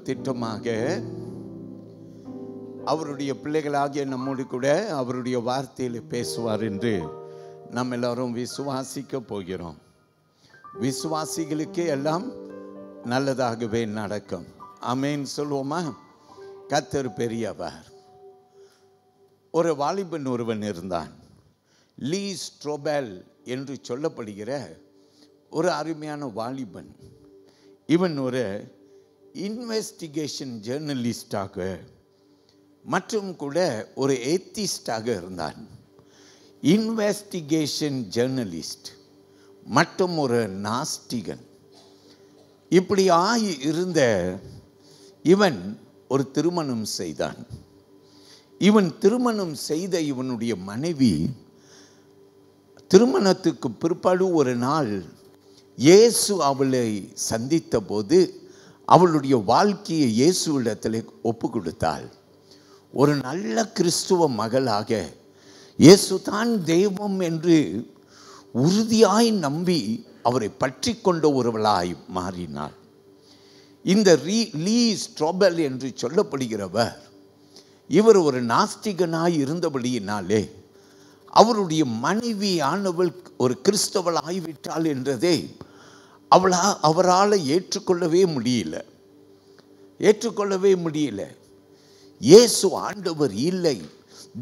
திட்டமாக அவருடைய பிள்ளைகளாகிய நம்மோடு கூட அவருடைய வார்த்தையில் பேசுவார் என்று நாம் எல்லாரும் விசுவாசிக்க போகிறோம். விசுவாசிகளுக்கு எல்லாம் நல்லதாகவே நடக்கும். ஆமென் சொல்லுவோமா? கர்த்தர் பெரியவர். ஒரு வாலிபன் ஒருவன் இருந்தான். லீ ஸ்ட்ரோபெல் என்று சொல்லப்படுகிற ஒரு அருமையான வாலிபன். இவன் ஒரு இன்வெஸ்டிகேஷன் ஜேர்னலிஸ்டாக மற்றும் கூட ஒரு ஏத்திஸ்டாக இருந்தான். இன்வெஸ்டிகேஷன் ஜேர்னலிஸ்ட் மற்றும் ஒரு நாஸ்திகன். இப்படியாய் இருந்த இவன் ஒரு திருமணம் செய்தான். இவன் திருமணம் செய்த இவனுடைய மனைவி திருமணத்துக்கு பிற்பாடு ஒரு நாள் இயேசு அவளை சந்தித்த போது அவளுடைய வாழ்க்கையை இயேசுவிடத்தில் ஒப்பு கொடுத்தாள். ஒரு நல்ல கிறிஸ்துவ மகளாக இயேசு தான் தெய்வம் என்று உறுதியாய் நம்பி அவரை பற்றி கொண்ட ஒருவளாய் மாறினாள். இந்த லீ ஸ்ட்ரோபெல் என்று சொல்லப்படுகிறவர் இவர் ஒரு நாஸ்திகனாய் இருந்தபடியினாலே அவருடைய மனைவி ஆனவள் ஒரு கிறிஸ்தவள் ஆகிவிட்டாள் என்றதே அவரால் ஏற்றுக்கொள்ளவே முடியல. இயேசு ஆண்டவர் இல்லை,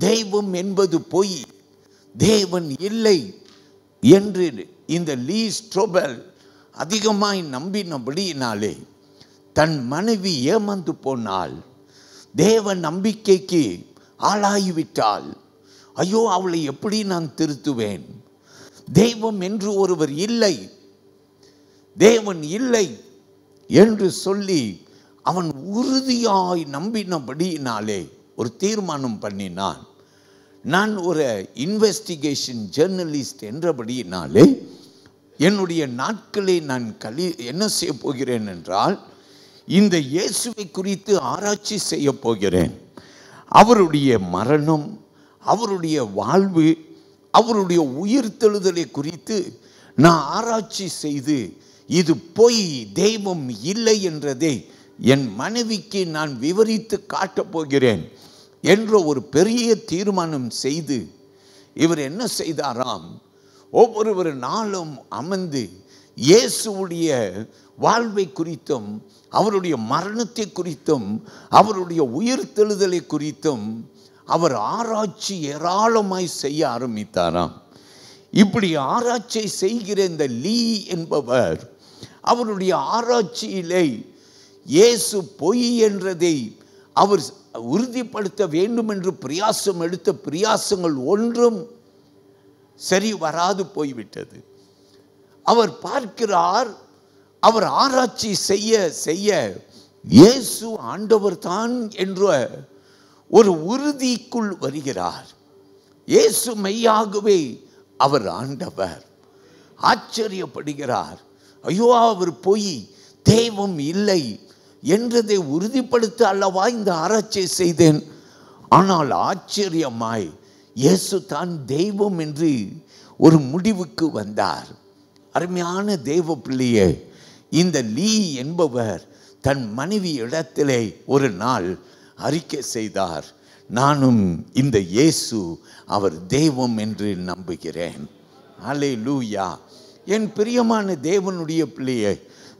தெய்வம் என்பது பொய், தேவன் இல்லை என்று இந்த லீ ஸ்ட்ரோபெல் அதிகமாய் நம்பினபடியினாலே தன் மனைவி ஏமாந்து போனாள். தேவ நம்பிக்கைக்கு ஆளாகிவிட்டாள். ஐயோ, அவளை எப்படி நான் திருத்துவேன்? தெய்வம் என்று ஒருவர் இல்லை, தேவன் இல்லை என்று சொல்லி அவன் உறுதியாய் நம்பினபடியினாலே ஒரு தீர்மானம் பண்ணினான். நான் ஒரு இன்வெஸ்டிகேஷன் ஜேர்னலிஸ்ட் என்றபடியினாலே என்னுடைய நாட்களை நான் என்ன செய்ய போகிறேன் என்றால், இந்த இயேசுவை குறித்து ஆராய்ச்சி செய்ய போகிறேன். அவருடைய மரணம், அவருடைய வாழ்வு, அவருடைய உயிர்த்தெழுதலை குறித்து நான் ஆராய்ச்சி செய்து இது பொய், தெய்வம் இல்லை என்றதை என் மனைவிக்கு நான் விவரித்து காட்டப் போகிறேன் என்ற ஒரு பெரிய தீர்மானம் செய்து இவர் என்ன செய்தாராம், ஒவ்வொரு நாளும் அமர்ந்து இயேசுவுடைய வாழ்வை குறித்தும் அவருடைய மரணத்தை குறித்தும் அவருடைய உயிர்த்தெழுதலை குறித்தும் அவர் ஆராய்ச்சி ஏராளமாய் செய்ய ஆரம்பித்தாராம். இப்படி ஆராய்ச்சி செய்கிற இந்த லீ என்பவர் அவருடைய ஆராய்ச்சியிலே இயேசு பொய் என்றதை அவர் உறுதிப்படுத்த வேண்டும் என்று பிரயாசம் எடுத்த பிரயாசங்கள் ஒன்றும் சரி வராது போய்விட்டது. அவர் பார்க்கிறார், அவர் ஆராய்ச்சி செய்ய செய்ய இயேசு ஆண்டவர் தான் என்ற ஒரு உறுதிக்குள் வருகிறார். இயேசு மெய்யாகவே அவர் ஆண்டவர். ஆச்சரியப்படுகிறார். ஐயோ, அவர் பொய், தெய்வம் இல்லை என்றதை உறுதிப்படுத்த அல்லவா இந்த ஆராய்ச்சி செய்தேன். ஆனால் ஆச்சரியமாய் இயேசு தான் தெய்வம் என்று ஒரு முடிவுக்கு வந்தார். அருமையான தெய்வ பிள்ளையே, இந்த லீ என்பவர் தன் மனைவி இடத்திலே ஒரு நாள் அறிக்கை செய்தார், நானும் இந்த இயேசு அவர் தெய்வம் என்று நம்புகிறேன். அல்லேலூயா. என் பிரியமான தேவனுடைய பிள்ளையே,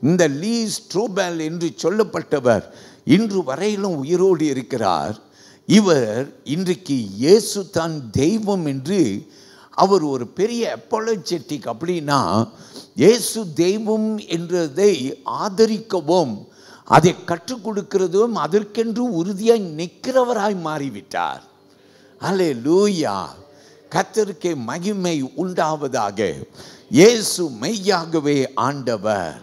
இந்த லீ ஸ்ட்ரோபெல் என்று சொல்லப்பட்டவர் இன்று வரையிலும் உயிரோடு இருக்கிறார். இவர் இன்றைக்கு இயேசு தான் தெய்வம் என்று அவர் ஒரு பெரிய அப்பாலஜெட்டிக், அப்படின்னா இயேசு தெய்வம் என்றதை ஆதரிக்கவும் அதை கற்றுக் கொடுக்கிறதும் அதற்கென்று உறுதியாய் நிற்கிறவராய் மாறிவிட்டார். அல்லேலூயா. கர்த்தருக்கே மகிமை உண்டாவதாக. இயேசு மெய்யாகவே ஆண்டவர்.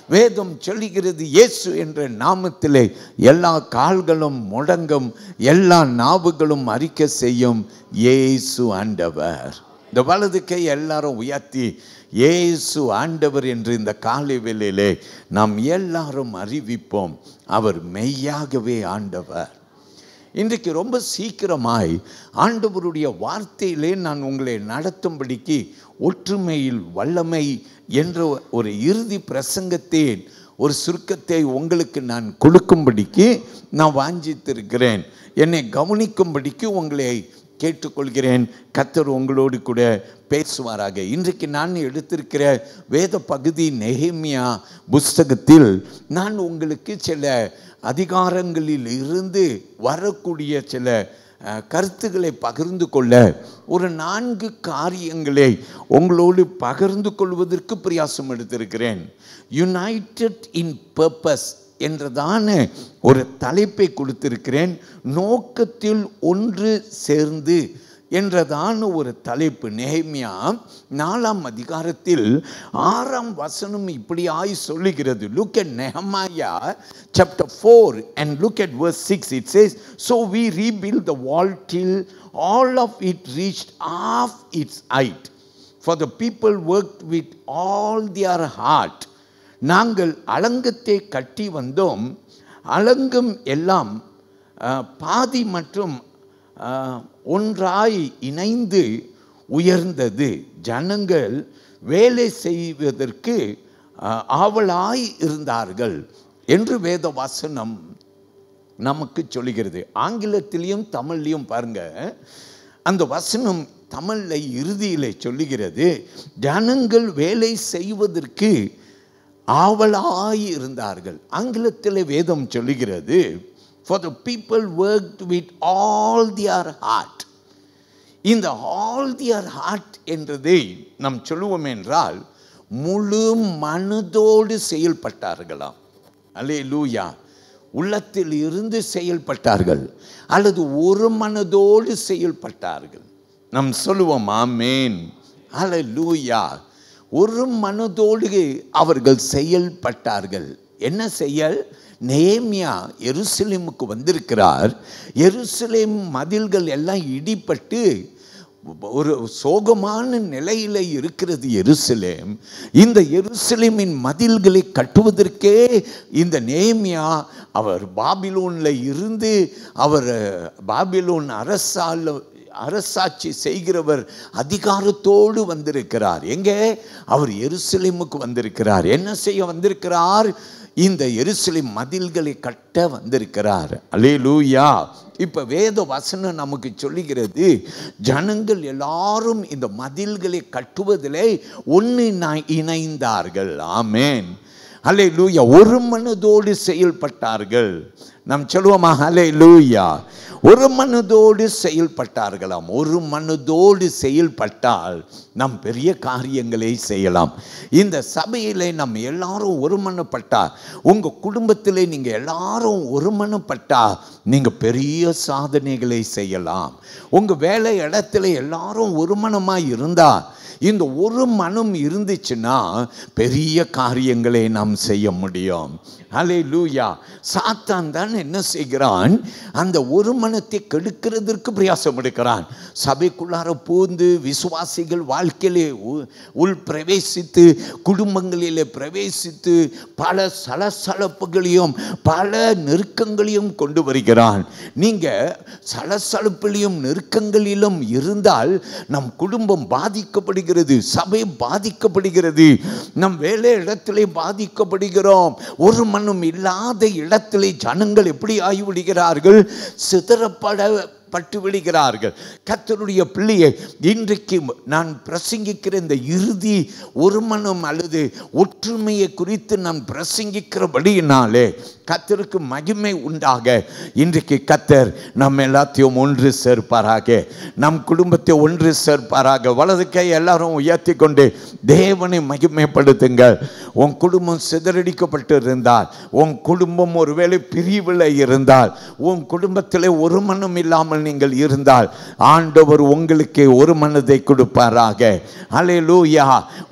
வேதம் சொல்லுகிறது, இயேசு என்ற நாமத்திலே எல்லா கால்களும் முடங்கும், எல்லா நாவுகளும் அறிக்கை செய்யும், இயேசு ஆண்டவர். இந்த வலது கை எல்லாரும் உயர்த்தி இயேசு ஆண்டவர் என்று இந்த காலை வேளையிலே நாம் எல்லாரும் அறிவிப்போம், அவர் மெய்யாகவே ஆண்டவர். இன்றைக்கு ரொம்ப சீக்கிரமாய் ஆண்டவருடைய வார்த்தையிலே நான் உங்களை நடத்தும்படிக்கு ஒற்றுமையில் வல்லமை என்ற ஒரு இறுதி பிரசங்கத்தை ஒரு சுருக்கத்தை உங்களுக்கு நான் கொடுக்கும்படிக்கு நான் வாஞ்சித்திருக்கிறேன். என்னை கவனிக்கும்படிக்கு உங்களை கேட்டுக்கொள்கிறேன். கர்த்தர் உங்களோடு கூட பேசுவாராக. இன்றைக்கு நான் எடுத்திருக்கிற வேத பகுதி நெகேமியா புஸ்தகத்தில் நான் உங்களுக்கு சில அதிகாரங்களில் இருந்து வரக்கூடிய சில கருத்துக்களை பகிர்ந்து கொள்ள, ஒரு 4 காரியங்களை உங்களோடு பகிர்ந்து கொள்வதற்கு பிரயாசம் எடுத்திருக்கிறேன். யுனைடெட் இன் பர்பஸ் என்றதான ஒரு தலைப்பை கொடுத்திருக்கிறேன். நோக்கத்தில் ஒன்று சேர்ந்து என்றதான ஒரு தலைப்பு. நெகேமியா 4ஆம் அதிகாரத்தில் 6ஆம் வசனம் இப்படியாய் சொல்லுகிறது. Look at Nehemiah chapter 4 and look at verse 6. It says, so we rebuilt the wall till all of it reached half its height, for the people worked with all their heart. நாங்கள் அலங்கத்தை கட்டி வந்தோம். அலங்கம் எல்லாம் பாதி மற்றும் ஒன்றாய் இணைந்து உயர்ந்தது. ஜனங்கள் வேலை செய்வதற்கு ஆவலாய் இருந்தார்கள் என்று வேத வசனம் நமக்கு சொல்லுகிறது. ஆங்கிலத்திலையும் தமிழ்லையும் பாருங்க, அந்த வசனம் தமிழில் இறுதியில் சொல்லுகிறது, ஜனங்கள் வேலை செய்வதற்கு ஆவலாய் இருந்தார்கள். ஆங்கிலத்தில் வேதம் சொல்லுகிறது, for the people worked with all their heart. இந்த all their heart என்றதை நாம் சொல்லுவோம் என்றால் முழு மனதோடு செயல்பட்டார்களாம். அல்லேலூயா. உள்ளத்தில் இருந்து செயல்பட்டார்கள் அல்லது ஒரு மனதோடு செயல்பட்டார்கள். நாம் சொல்லுவோம் ஆமென். அல்லேலூயா. ஒரு மனதோடு அவர்கள் செயல்பட்டார்கள். என்ன செயல்? நெகேமியா எருசலேமுக்கு வந்திருக்கிறார். எருசலேம் மதில்கள் எல்லாம் இடிபட்டு ஒரு சோகமான நிலையில் இருக்கிறது எருசலேம். இந்த எருசலேமின் மதில்களை கட்டுவதற்கே இந்த நெகேமியா அவர் பாபிலோனில் இருந்து அவர் பாபிலோன் அரசாட்சி செய்கிறவர் அதிகாரத்தோடு வந்திருக்கிறார். எங்கே? அவர் எருசலேமுக்கு வந்திருக்கிறார். என்ன செய்ய வந்திருக்கிறார்? இந்த எருசலேம் மதில்களை கட்ட வந்திருக்கிறார். அல்லேலூயா. இப்ப வேத வசனம் நமக்கு சொல்லுகிறது, ஜனங்கள் எல்லாரும் இந்த மதில்களை கட்டுவதிலே ஒன்று இணைந்தார்கள். ஆமென். அல்லேலூயா. ஒரு மனதோடு செயல்பட்டார்கள். நாம் சொல்லுவோமா? அல்லேலூயா. ஒரு மனதோடு செயல்பட்டார்களாம். ஒரு மனதோடு செயல்பட்டால் நாம் பெரிய காரியங்களை செய்யலாம். இந்த சபையிலே நம்ம எல்லாரும் ஒருமனப்பட்டா, உங்க குடும்பத்திலே நீங்க எல்லாரும் ஒருமனப்பட்டா நீங்க பெரிய சாதனைகளை செய்யலாம். உங்க வேலை இடத்துல எல்லாரும் ஒருமனமாய் இருந்தா, இந்த ஒரு மனம் இருந்துச்சுன்னா பெரிய காரியங்களை நாம் செய்ய முடியும். அல்லேலூயா. சாத்தான் தான் என்ன செய்கிறான்? அந்த ஒரு மனத்தை கெடுக்கிறதற்கு பிரயாசம் எடுக்கிறான். சபைக்குள்ளார பூந்து விசுவாசிகள் வாழ்க்கையிலே உள் பிரவேசித்து, குடும்பங்களிலே பிரவேசித்து பல சலசலப்புகளையும் பல நெருக்கங்களையும் கொண்டு வருகிறான். நீங்க சலசலப்பிலையும் நெருக்கங்களிலும் இருந்தால் நம் குடும்பம் பாதிக்கப்படுகிறது, சபை பாதிக்கப்படுகிறது, நம் வேலை இடத்திலே பாதிக்கப்படுகிறோம். ஒரு மனம் இல்லாத இடத்திலே ஜனங்கள் எப்படி ஆகிவிடுகிறார்கள்? சிதறப்பட்டு விடுகிறார்கள். கர்த்தருடைய பிள்ளையை இன்றைக்கு நான் பிரசங்கிக்கிற இந்த இறுதி ஒரு மனம் அல்லது ஒற்றுமையை குறித்து நான் பிரசங்கிக்கிறபடியினாலே கர்த்தருக்கு மகிமை உண்டாக இன்றைக்கு கர்த்தர் நம்ம எல்லாத்தையும் ஒன்று சேர்ப்பாராக, நம் குடும்பத்தை ஒன்று சேர்ப்பாராக. வலது கை எல்லாரும் உயர்த்தி கொண்டு தேவனை மகிமைப்படுத்துங்கள். உன் குடும்பம் சிதறடிக்கப்பட்டு இருந்தால், உன் குடும்பம் ஒருவேளை பிரிவில் இருந்தால், உன் குடும்பத்தில் ஒரு மனம் இல்லாமல் நீங்கள் இருந்தால் ஆண்டவர் உங்களுக்கு ஒரு மனதை கொடுப்பாராக. அல்லேலூயா.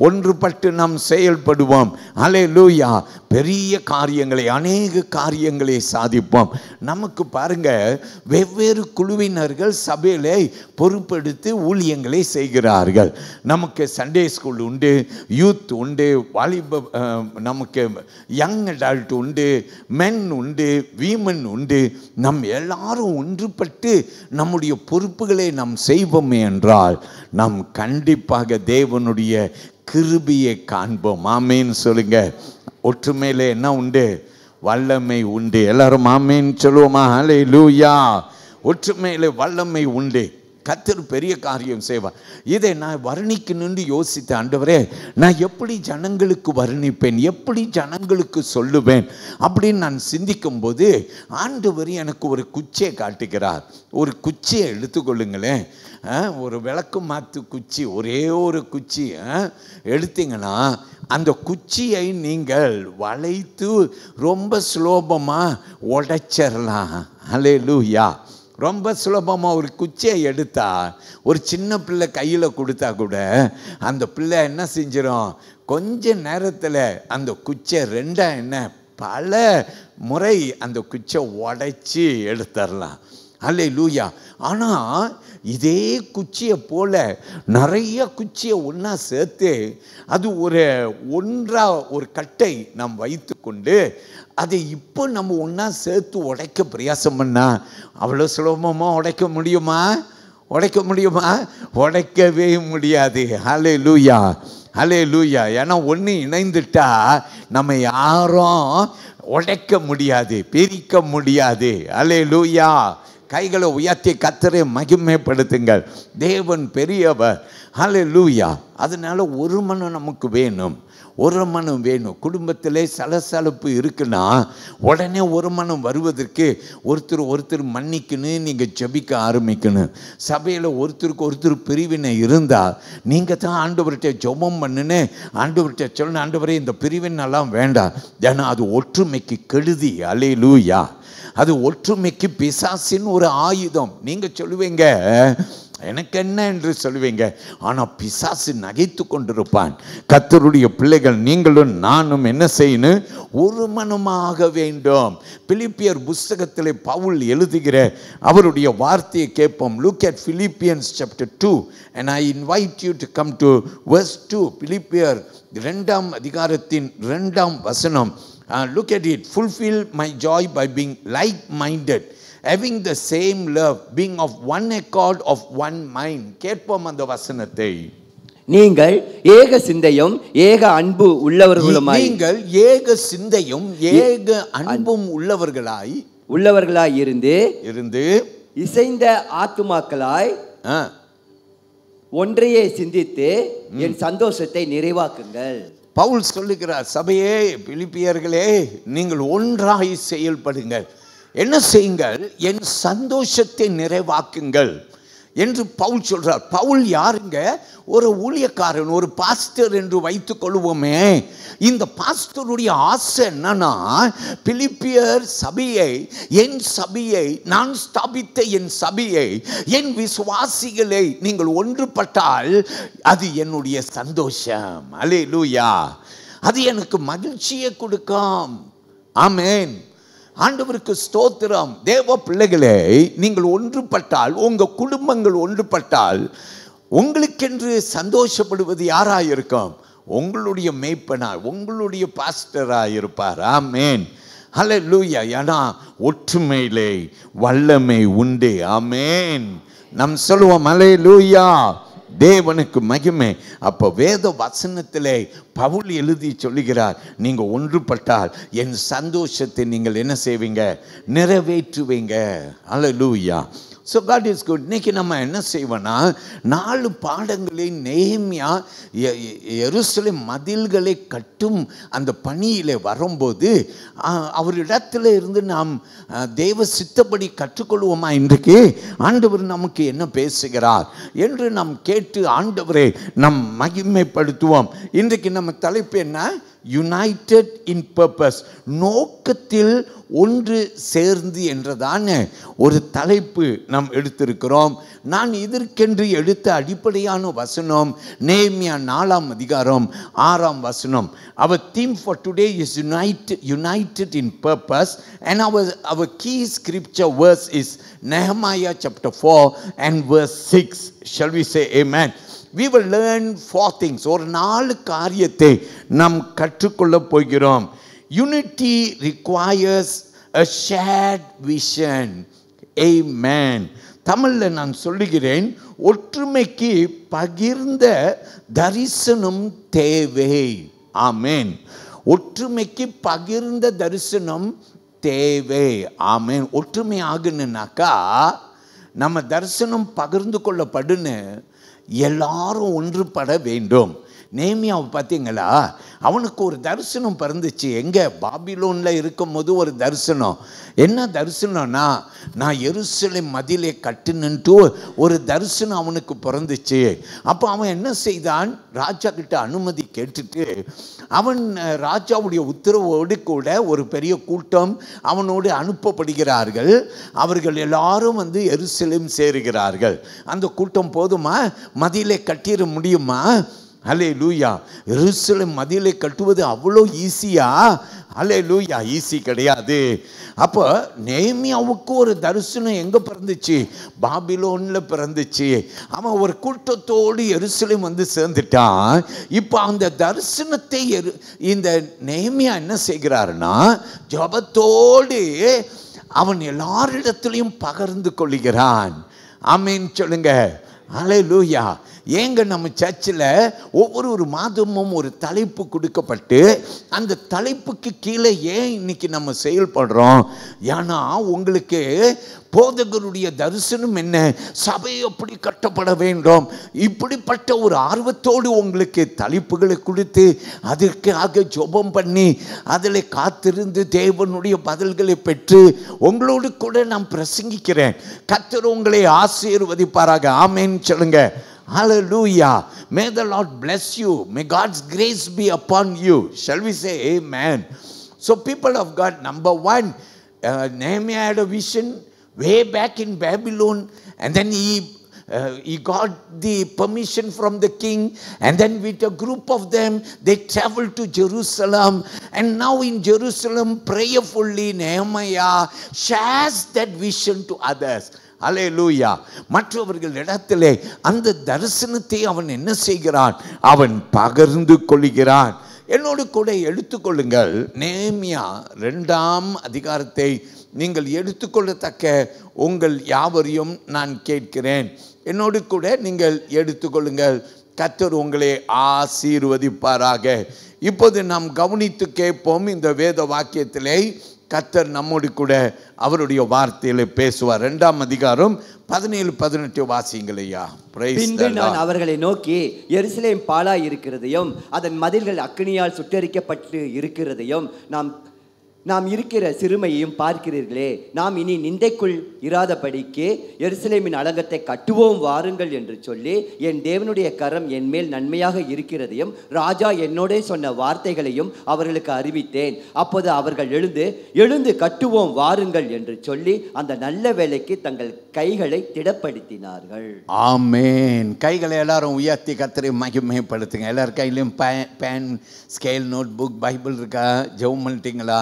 ஒன்றுபட்டு நாம் செயல்படுவோம். அல்லேலூயா. பெரிய காரியங்களை, அநேக காரியங்களை சாதிப்போம். நமக்கு பாருங்க, வெவ்வேறு குழுவினர்கள் சபையிலே பொறுப்பெடுத்து ஊழியங்களை செய்கிறார்கள். நமக்கு சண்டே ஸ்கூல் உண்டு, யூத் உண்டு, வாலிப நமக்கு யங் அடல்ட் உண்டு, மென் உண்டு, வீமன் உண்டு. நம் எல்லாரும் ஒன்றுபட்டு நம்முடைய பொறுப்புகளை நாம் செய்வோமே என்றால் நாம் கண்டிப்பாக தேவனுடைய கிருபையை காண்போம். ஆமென் சொல்லுங்க. ஒற்றுமையிலே என்ன உண்டு? வல்லமை உண்டு. எல்லாரும் ஆமென் சொல்லுவோமா? ஹல்லேலூயா. ஒற்றுமையிலே வல்லமை உண்டு. கர்த்தர் பெரிய காரியம் செய்வார். இதை நான் வர்ணிக்கணும்னு யோசித்தேன். ஆண்டவரே, நான் எப்படி ஜனங்களுக்கு வர்ணிப்பேன், எப்படி ஜனங்களுக்கு சொல்லுவேன் அப்படின்னு நான் சிந்திக்கும் போது ஆண்டவர் எனக்கு ஒரு குச்சியை காட்டுகிறார். ஒரு குச்சியை எடுத்துக்கொள்ளுங்களேன். ஒரு விளக்கு மாற்று குச்சி, ஒரே ஒரு குச்சி எடுத்தீங்கன்னா அந்த குச்சியை நீங்கள் வளைத்து ரொம்ப சுலபமாக உடைச்சிடலாம். ஹல்லேலூயா. ரொம்ப சுலபமாக ஒரு குச்சியை எடுத்தா, ஒரு சின்ன பிள்ளை கையில் கொடுத்தா கூட அந்த பிள்ளை என்ன செஞ்சிடும்? கொஞ்ச நேரத்தில் அந்த குச்சியை ரெண்டாக என்ன பல முறை அந்த குச்சியை உடைச்சி எடுத்துடலாம். ஹல்லேலூயா. ஆனால் இதே குச்சியை போல நிறைய குச்சியை ஒன்றா சேர்த்து அது ஒரு கட்டை நாம் வைத்து கொண்டு அதை இப்போ நம்ம ஒன்றா சேர்த்து உடைக்க பிரயாசம் பண்ணா அவ்வளோ சுலபமாக உடைக்க முடியுமா? உடைக்கவே முடியாது. ஹல்லேலூயா, ஹல்லேலூயா. ஏன்னா ஒன்று இணைந்துட்டா நம்ம யாரும் உடைக்க முடியாது, பிரிக்க முடியாது. ஹல்லேலூயா. கைகளை உயர்த்தி கர்த்தரை மகிமைப்படுத்துங்கள். தேவன் பெரியவர். ஹல்லேலூயா. அதனால ஒரு மனம் நமக்கு வேணும், ஒரு மனம் வேணும். குடும்பத்திலே சலசலப்பு இருக்குன்னா உடனே ஒரு மனம் வருவதற்கு ஒருத்தர் மன்னிக்கணும், நீங்கள் ஜெபிக்க ஆரம்பிக்கணும். சபையில் ஒருத்தருக்கு பிரிவினை இருந்தால் நீங்கள் தான் ஆண்டவர்கிட்ட ஜெபம் பண்ணுன்னு ஆண்டவர்கிட்ட சொல்லணும். ஆண்டவரே, இந்த பிரிவினெல்லாம் வேண்டாம். ஏன்னா அது ஒற்றுமைக்கு கெடுதி. அல்லேலூயா. அது ஒற்றுமைக்கு பிசாசின் ஒரு ஆயுதம். நீங்கள் சொல்லுவீங்க எனக்கு என்ன என்று சொல்லுவீங்க, ஆனால் பிசாசு நகைத்து கொண்டிருப்பான். கர்த்தருடைய பிள்ளைகள் நீங்களும் நானும் என்ன செய்யணும்? ஒரு மனமாக வேண்டும். பிலிப்பியர் புஸ்தகத்தில் பவுல் எழுதுகிற அவருடைய வார்த்தையை கேட்போம். Look at Philippians chapter 2 and I invite you to come to verse 2. பிலிப்பியர் 2ஆம் அதிகாரத்தின் 2ஆம் வசனம். Look at it. Fulfill my joy by being like-minded, having the same love, being of one accord, of one mind. கேட்போம் அந்த வசனத்தை. நீங்கள் ஏக சிந்தையும் ஏக அன்பு உள்ளவர்களுமாய், நீங்கள் ஏக சிந்தையும் ஏக அன்பும் உள்ளவர்களாய் இருந்து இசைந்த ஆத்துமாக்களாய் ஒன்றையே சிந்தித்து என் சந்தோஷத்தை நிறைவாக்குங்கள். பவுல் சொல்லுகிறார், சபையே, பிலிப்பியர்களே, நீங்கள் ஒன்றாய் செயல்படுங்கள். என்ன செய்யுங்கள்? என் சந்தோஷத்தை நிறைவாக்குங்கள் என்று பவுல் சொல்றார். பவுல் யாருங்க? ஒரு ஊழியக்காரன், ஒரு பாஸ்டர் என்று வைத்துக் கொள்வோமே. இந்த பாஸ்டருடைய ஆசை என்னன்னா, பிலிப்பியர் சபையை, என் சபையை, நான் ஸ்தாபித்த என் சபையை, என் விசுவாசிகளை நீங்கள் ஒன்றுபட்டால் அது என்னுடைய சந்தோஷம். அல்லேலூயா. அது எனக்கு மகிழ்ச்சியை கொடுக்கும். ஆமென். ஆண்டவருக்கு ஸ்தோத்திரம். தேவ பிள்ளைகளே, நீங்கள் ஒன்றுபட்டால், உங்கள் குடும்பங்கள் ஒன்றுபட்டால் உங்களுக்கென்று சந்தோஷப்படுவது யாராக இருக்கும்? உங்களுடைய மேய்ப்பனார், உங்களுடைய பாஸ்டராக இருப்பார். ஆமென். ஹல்லேலூயா. ஏன்னா ஒற்றுமையிலே வல்லமை உண்டு. ஆமென். நாம் சொல்லுவோம் ஹல்லேலூயா. தேவனுக்கு மகிமை. அப்போ வேத வசனத்திலே பவுல் எழுதி சொல்லுகிறார், நீங்கள் ஒன்றுபட்டால் என் சந்தோஷத்தை நீங்கள் என்ன செய்வீங்க? நிறைவேற்றுவீங்க. Hallelujah. So God is good. இன்னைக்கு நம்ம என்ன செய்வோன்னா, 4 பாடங்களை நெகேமியா எருசலேம் மதில்களை கட்டும் அந்த பணியில் வரும்போது அவரிடத்துல இருந்து நாம் தேவ சித்தப்படி கற்றுக்கொள்வோமா? இன்றைக்கு ஆண்டவர் நமக்கு என்ன பேசுகிறார் என்று நாம் கேட்டு ஆண்டவரை நம் மகிமைப்படுத்துவோம். இன்றைக்கு நம்ம தலைப்பு என்ன? யுனைடெட் இன் பர்பஸ். நோக்கத்தில் ஒன்று சேர்ந்து என்றதான ஒரு தலைப்பு நாம் எடுத்திருக்கிறோம். நான் இதற்கென்று எடுத்த அடிப்படையான வசனம் நெகேமியா 4ஆம் அதிகாரம் 6ஆம் வசனம். Our theme for today is united in purpose, and our key scripture verse is Nehemiah chapter 4 and verse 6. Shall we say amen? We will learn 4 things. ஒரு 4 காரியத்தை நாம் கற்றுக்கொள்ள போகிறோம். Unity requires a shared vision. Amen. தமிழில் நான் சொல்லுகிறேன், ஒற்றுமைக்கு பகிர்ந்த தரிசனம் தேவை. ஆமென். ஒற்றுமைக்கு பகிர்ந்த தரிசனம் தேவை. ஆமென். ஒற்றுமை ஆகணுன்னாக்கா நம்ம தரிசனம் பகிர்ந்து கொள்ளப்படுன்னு எல்லாரும் ஒன்றுபட வேண்டும். நேமியாவை பார்த்தீங்களா, அவனுக்கு ஒரு தரிசனம் பிறந்துச்சு. எங்கே? பாபிலோனில் இருக்கும்போது ஒரு தரிசனம். என்ன தரிசனம்னா, நான் எருசலேம் மதிலை கட்டுனுன்ட்டு ஒரு தரிசனம் அவனுக்கு பிறந்துச்சு. அப்போ அவன் என்ன செய்தான், ராஜா கிட்ட அனுமதி கேட்டுட்டு அவன் ராஜாவுடைய உத்தரவோடு கூட ஒரு பெரிய கூட்டம் அவனோடு அனுப்பப்படுகிறார்கள். அவர்கள் எல்லாரும் எருசலேம் சேருகிறார்கள். அந்த கூட்டம் போதுமா? மதிலை கட்டிட முடியுமா? ஹல்லேலூயா. எருசலேம் மதிலை கட்டுவது அவ்வளோ ஈஸியா? ஹல்லேலூயா, ஈஸி கிடையாது. அப்போ நேமியாவுக்கு ஒரு தரிசனம் எங்கே பிறந்துச்சு? பாபிலோனில் பிறந்துச்சு. அவன் ஒரு கூட்டத்தோடு எருசலேம் சேர்ந்துட்டான். இப்போ அந்த தரிசனத்தை இந்த நேமியா என்ன செய்கிறாருன்னா, ஜெபத்தோடு அவன் எல்லாரிடத்திலையும் பகிர்ந்து கொள்கிறான். ஆமென் சொல்லுங்க. ஹல்லேலூயா. ஏங்க நம்ம சர்ச்சில் ஒவ்வொரு மாதமும் ஒரு தலைப்பு கொடுக்கப்பட்டு அந்த தலைப்புக்கு கீழே ஏன் இன்னைக்கு நம்ம செயல்படுறோம்? ஏன்னா உங்களுக்கு போதகருடைய தரிசனம் என்ன, சபை எப்படி கட்டப்பட வேண்டும், இப்படிப்பட்ட ஒரு ஆர்வத்தோடு உங்களுக்கு தலைப்புகளை கொடுத்து அதற்காக ஜெபம் பண்ணி அதில் காத்திருந்து தேவனுடைய பதில்களை பெற்று உங்களோடு கூட நான் பிரசங்கிக்கிறேன். கர்த்தர் உங்களை ஆசீர்வதிப்பாராக. ஆமென் சொல்லுங்க. Hallelujah. May the Lord bless you. May God's grace be upon you. Shall we say amen? So people of God, number one, Nehemiah had a vision way back in Babylon, and then he got the permission from the king, and then with a group of them they traveled to Jerusalem, and now in Jerusalem prayerfully Nehemiah shares that vision to others. அல்லேலூயா. மற்றவர்கள் இடத்திலே அந்த தரிசனத்தை அவன் என்ன செய்கிறான்? அவன் பகிர்ந்து கொள்கிறான். என்னோடு கூட எடுத்துக்கொள்ளுங்கள். நேமியா 2ஆம் அதிகாரத்தை நீங்கள் எடுத்துக்கொள்ளத்தக்க உங்கள் யாவரையும் நான் கேட்கிறேன். என்னோடு கூட நீங்கள் எடுத்துக்கொள்ளுங்கள். கர்த்தர் உங்களை ஆசீர்வதிப்பாராக. இப்போது நாம் கவனித்து கேட்போம். இந்த வேத வாக்கியத்திலே கர்த்தர் நம்மோடு கூட அவருடைய வார்த்தையில பேசுவார். 2ஆம் அதிகாரம் 17-18 வாசிங்களையா. பின்பு நான் அவர்களை நோக்கி, எருசலேம் பாழாய் இருக்கிறதையும் அதன் மதில்கள் அக்கினியால் சுட்டெரிக்கப்பட்டு இருக்கிறதையும் நாம் இருக்கிற சிறுமையையும் பார்க்கிறீர்களே. நாம் இனி நிந்தைக்குள் இராதபடிக்கு எருசலேமின் அலங்கத்தை கட்டுவோம் வாருங்கள் என்று சொல்லி என் தேவனுடைய கரம் என் மேல் நன்மையாக இருக்கிறதையும் ராஜா என்னோடே சொன்ன வார்த்தைகளையும் அவர்களுக்கு அறிவித்தேன். அப்போது அவர்கள் எழுந்து கட்டுவோம் வாருங்கள் என்று சொல்லி அந்த நல்ல வேலைக்கு தங்கள் கைகளை திடப்படுத்தினார்கள். ஆமென். கைகளை எல்லாரும் உயர்த்தி கர்த்தரை மகிமைப்படுத்துங்க. எல்லார் கையிலும் pen, scale, notebook, Bible இருக்கா? ஜெபம் பண்ணிட்டீங்களா?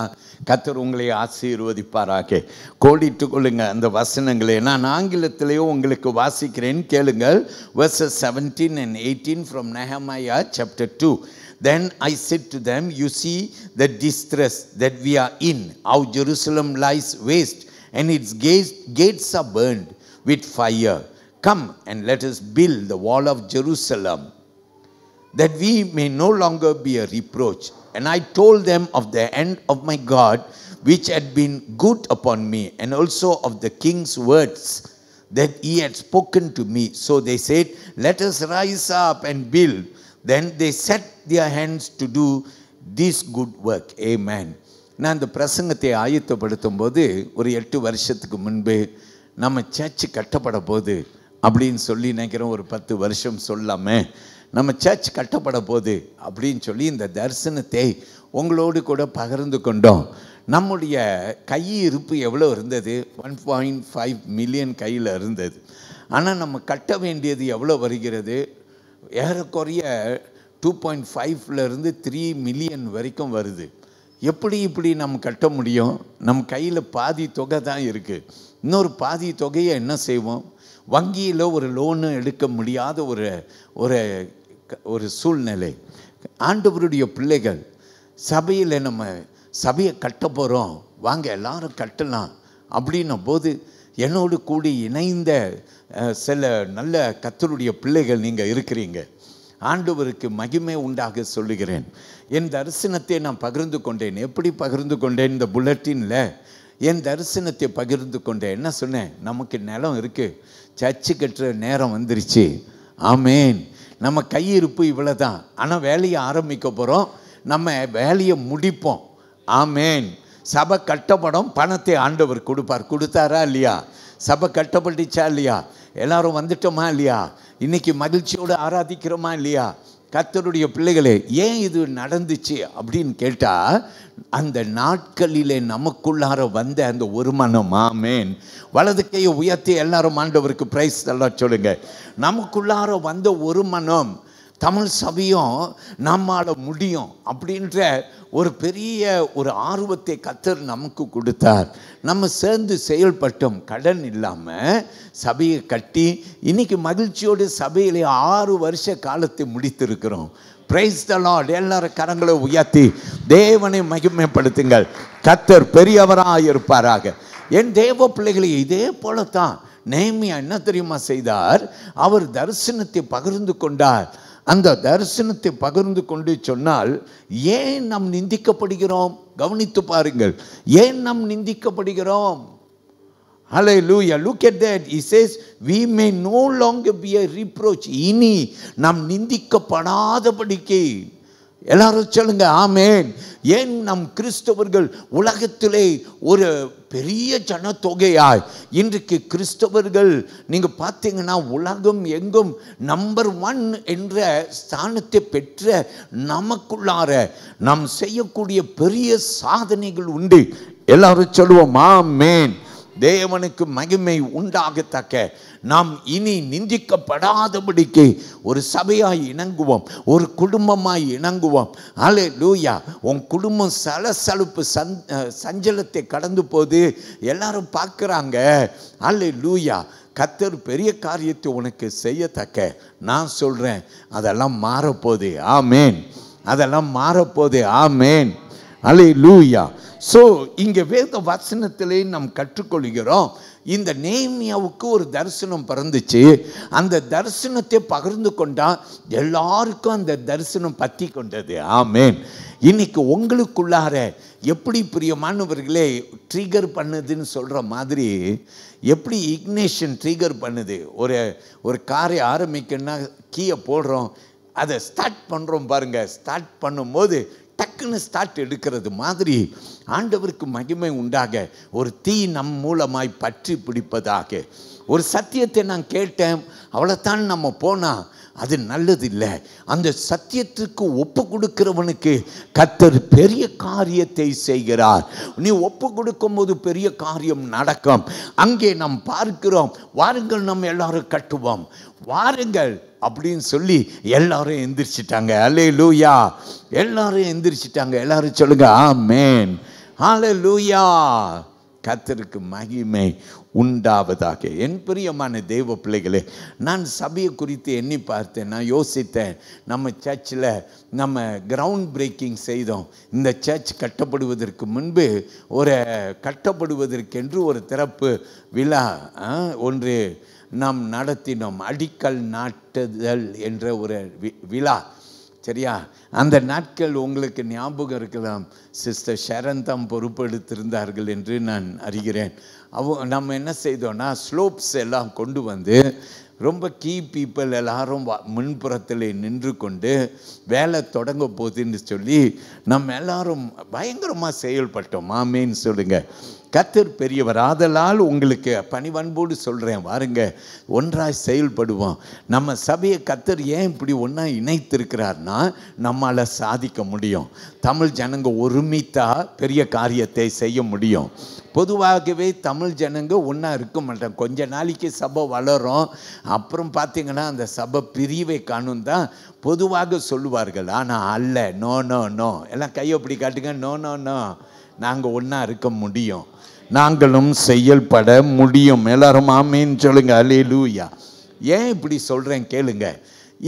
கர்த்தர் உங்களை ஆசீர்வதிப்பாராக. கோடிட்டு கொள்ளுங்க அந்த வசனங்களை. நான் ஆங்கிலத்திலேயும் உங்களுக்கு வாசிக்கிறேன், கேளுங்கள். verses 17 and 18 from Nehemiah chapter 2. Then I said to them, you see the distress that we are in, how Jerusalem lies waste and its gates are burned with fire. Come and let us build the wall of Jerusalem, that we may no longer be a reproach. And I told them of the end of my God, which had been good upon me, and also of the king's words that he had spoken to me. So they said, let us rise up and build. Then they set their hands to do this good work. Amen. நான் இந்த பிரசங்கத்தை ஆயத்தப்படுத்தும் போது ஒரு 8 வருஷத்துக்கு முன்பு நம்ம search கட்டப்பட போது அப்படின்னு சொல்லி நினைக்கிறோம். ஒரு 10 வருஷம் சொல்லாமே நம்ம சர்ச் கட்டப்பட போது அப்படின்னு சொல்லி இந்த தரிசனத்தை உங்களோடு கூட பகிர்ந்து கொண்டோம். நம்முடைய கையிருப்பு எவ்வளோ இருந்தது? 1.5 மில்லியன் கையில் இருந்தது. ஆனால் நம்ம கட்ட வேண்டியது எவ்வளோ வருகிறது? ஏறக்குறைய 2.5 3 மில்லியன் வரைக்கும் வருது. இப்படி நம்ம கட்ட முடியும்? நம்ம கையில் பாதி தொகை தான் இருக்குது. இன்னொரு பாதி தொகையை என்ன செய்வோம்? வங்கியில் ஒரு லோனு எடுக்க முடியாத ஒரு சூழ்நிலை. ஆண்டவருடைய பிள்ளைகள் சபையில் நம்ம சபையை கட்ட போகிறோம், வாங்க எல்லாரும் கட்டலாம் அப்படின்னும் போது என்னோடு கூடி இணைந்த சில நல்ல கர்த்தருடைய பிள்ளைகள் நீங்கள் இருக்கிறீங்க. ஆண்டவருக்கு மகிமை உண்டாக சொல்லுகிறேன். என் தரிசனத்தை நான் பகிர்ந்து கொண்டேன். எப்படி பகிர்ந்து கொண்டேன்? இந்த புல்லட்டின்ல என் தரிசனத்தை பகிர்ந்து கொண்டேன். என்ன சொன்னேன்? நமக்கு நிலம் இருக்குது, சர்ச்சு கட்டுற நேரம் வந்துருச்சு. ஆமேன். நம்ம கையிருப்பு இவ்வளோ தான், ஆனால் வேலையை ஆரம்பிக்க போகிறோம், நம்ம வேலையை முடிப்போம். ஆமேன். சபை கட்டப்படும், பணத்தை ஆண்டவர் கொடுப்பார். கொடுத்தாரா இல்லையா? சபை கட்டப்பட்டுச்சா இல்லையா? எல்லாரும் வந்துட்டோமா இல்லையா? இன்னைக்கு மகிழ்ச்சியோடு ஆராதிக்கிறோமா இல்லையா? கர்த்தருடைய பிள்ளைகளே, ஏன் இது நடந்துச்சு அப்படின்னு கேட்டால், அந்த நாட்களிலே நமக்குள்ளார வந்த அந்த ஒரு மனம். ஆமேன். வலது கையை உயர்த்தி எல்லாரும் ஆண்டவருக்கு பிரைஸ் எல்லாம் சொல்லுங்க. நமக்குள்ளார வந்த ஒரு மனம், தமிழ் சபையும் நம்மால முடியும் அப்படின்ற ஒரு பெரிய ஒரு ஆர்வத்தை கர்த்தர் நமக்கு கொடுத்தார். நம்ம சேர்ந்து செயல்பட்டோம். கடன் இல்லாமல் சபையை கட்டி இன்னைக்கு மகிழ்ச்சியோடு சபையிலே 6 வருஷ காலத்தை முடித்திருக்கிறோம். Praise the Lord. எல்லாரும் கரங்களை உயர்த்தி தேவனை மகிமைப்படுத்துங்கள். கர்த்தர் பெரியவராக இருப்பாராக. என் தேவ பிள்ளைகளை, இதே போலத்தான் நேமியா என்ன தெரியுமா செய்தார்? அவர் தரிசனத்தை பகிர்ந்து கொண்டார். அந்த தரிசனத்தை பகிர்ந்து கொண்டு சொன்னால், ஏன் நாம் நிந்திக்கப்படுகிறோம்? கவனித்து பாருங்கள். ஏன் நாம் நிந்திக்கப்படுகிறோம்? Hallelujah. Look at that. He says, we may no longer be a reproach. இனி நாம் நிந்திக்கப்படாதபடிக்கு. எல்லாரும் சொல்லுங்க ஆமேன். ஏன் நம் கிறிஸ்தவர்கள் உலகத்திலே ஒரு பெரிய ஜனத்தொகையாய் இன்றைக்கு கிறிஸ்தவர்கள் நீங்கள் பார்த்தீங்கன்னா உலகம் எங்கும் நம்பர் 1 என்ற ஸ்தானத்தை பெற்ற நமக்குள்ளார நாம் செய்யக்கூடிய பெரிய சாதனைகள் உண்டு. எல்லாரும் சொல்லுவோம் ஆமேன். தேவனுக்கு மகிமை உண்டாகத்தக்க நாம் இனி நிந்திக்கப்படாதபடிக்கு ஒரு சபையாய் இணங்குவோம், ஒரு குடும்பமாய் இணங்குவோம். அல்லேலூயா. உன் குடும்பம் சலசலுப்பு சஞ்சலத்தை கடந்து போது எல்லாரும் பார்க்குறாங்க. அல்லேலூயா. கர்த்தர் பெரிய காரியத்தை உனக்கு செய்யத்தக்க நான் சொல்கிறேன், அதெல்லாம் மாறப்போகுது. ஆமேன். அதெல்லாம் மாறப்போகுது. ஆமேன். அல்லேலூயா. ஸோ இங்கே வேத வசனத்திலே நாம் கற்றுக்கொள்கிறோம். இந்த நேமியாவுக்கு ஒரு தரிசனம் பிறந்துச்சு. அந்த தரிசனத்தை பகிர்ந்து கொண்டால் எல்லாருக்கும் அந்த தரிசனம் பற்றி கொண்டது. ஆமேன். இன்னைக்கு உங்களுக்குள்ளார எப்படி பிரியமானவர்களே ட்ரிகர் பண்ணுதுன்னு சொல்கிற மாதிரி, எப்படி இக்னேஷன் ட்ரிகர் பண்ணுது. ஒரு காரை ஆரம்பிக்கணும்னா கீயை போடுறோம், அதை ஸ்டார்ட் பண்ணுறோம் பாருங்கள். ஸ்டார்ட் பண்ணும்போது டக்குன்னு ஸ்டார்ட் எடுக்கிறது மாதிரி ஆண்டவருக்கு மகிமை உண்டாக ஒரு தீ நம் மூலமாய் பற்றி பிடிப்பதாக. ஒரு சத்தியத்தை நான் கேட்டேன், அவ்வளோத்தான் நம்ம போனால் அது நல்லது இல்லை. அந்த சத்தியத்துக்கு ஒப்பு கொடுக்கிறவனுக்கு கர்த்தர் பெரிய காரியத்தை செய்கிறார். நீ ஒப்பு கொடுக்கும் போது பெரிய காரியம் நடக்கும். அங்கே நாம் பார்க்கிறோம். வாருங்கள் நம்ம எல்லாரும் கட்டுவோம், வாருங்கள் அப்படின்னு சொல்லி எல்லாரும் எந்திரிச்சிட்டாங்க. அல்லேலூயா. எல்லாரும் எந்திரிச்சிட்டாங்க. எல்லாரும் சொல்லுங்க ஆமேன். அல்லேலூயா. கர்த்தருக்கு மகிமை உண்டாவதாக. என் பிரியமான தேவ பிள்ளைகளே, நான் சபையை குறித்து எண்ணி பார்த்தேன். நான் யோசித்தேன், நம்ம சர்ச்சில் நம்ம கிரவுண்ட் பிரேக்கிங் செய்தோம். இந்த சர்ச் கட்டப்படுவதற்கு முன்பு கட்டப்படுவதற்கென்று ஒரு திறப்பு விழா ஒன்று நாம் நடத்தினோம். அடிக்கல் நாட்டுதல் என்ற ஒரு விழா. சரியா? அந்த நாட்கள் உங்களுக்கு ஞாபகம் இருக்கலாம். சிஸ்டர் ஷரன் தாம் பொறுப்பெடுத்திருந்தார்கள் என்று நான் அறிகிறேன். நம்ம என்ன செய்தோம்னா, ஸ்லோப்ஸ் எல்லாம் கொண்டு வந்து ரொம்ப கீ பீப்புள் எல்லாரும் முன்புறத்தில் நின்று கொண்டு வேலை தொடங்க போகுதுன்னு சொல்லி நம்ம எல்லாரும் பயங்கரமாக செயல்பட்டோம். ஆமேன்னு சொல்லுங்கள். கர்த்தர் பெரியவர். ஆதலால் உங்களுக்கு பணிவன்போடு சொல்கிறேன், வாருங்க ஒன்றாய் செயல்படுவோம். நம்ம சபையை கர்த்தர் ஏன் இப்படி ஒன்றா இணைத்திருக்கிறார்னா, நம்மளால் சாதிக்க முடியும். தமிழ் ஜனங்க ஒருமித்தா பெரிய காரியத்தை செய்ய முடியும். பொதுவாகவே தமிழ் ஜனங்க ஒன்றா இருக்க மாட்டாங்க. கொஞ்ச நாளைக்கு சபை வளரும், அப்புறம் பார்த்திங்கன்னா அந்த சபை பிரிவை காணும் தான் பொதுவாக சொல்லுவார்கள். ஆனால் அல்ல, நோ நோ நோ. எல்லாம் கையை அப்படி காட்டுங்க. நோ நோ நோ, நாங்கள் ஒன்றா இருக்க முடியும், நாங்களும் செயல்பட முடியும். எல்லாரும் ஆமேன்னு சொல்லுங்க. அல்லேலூயா. ஏன் இப்படி சொல்கிறேன் கேளுங்க.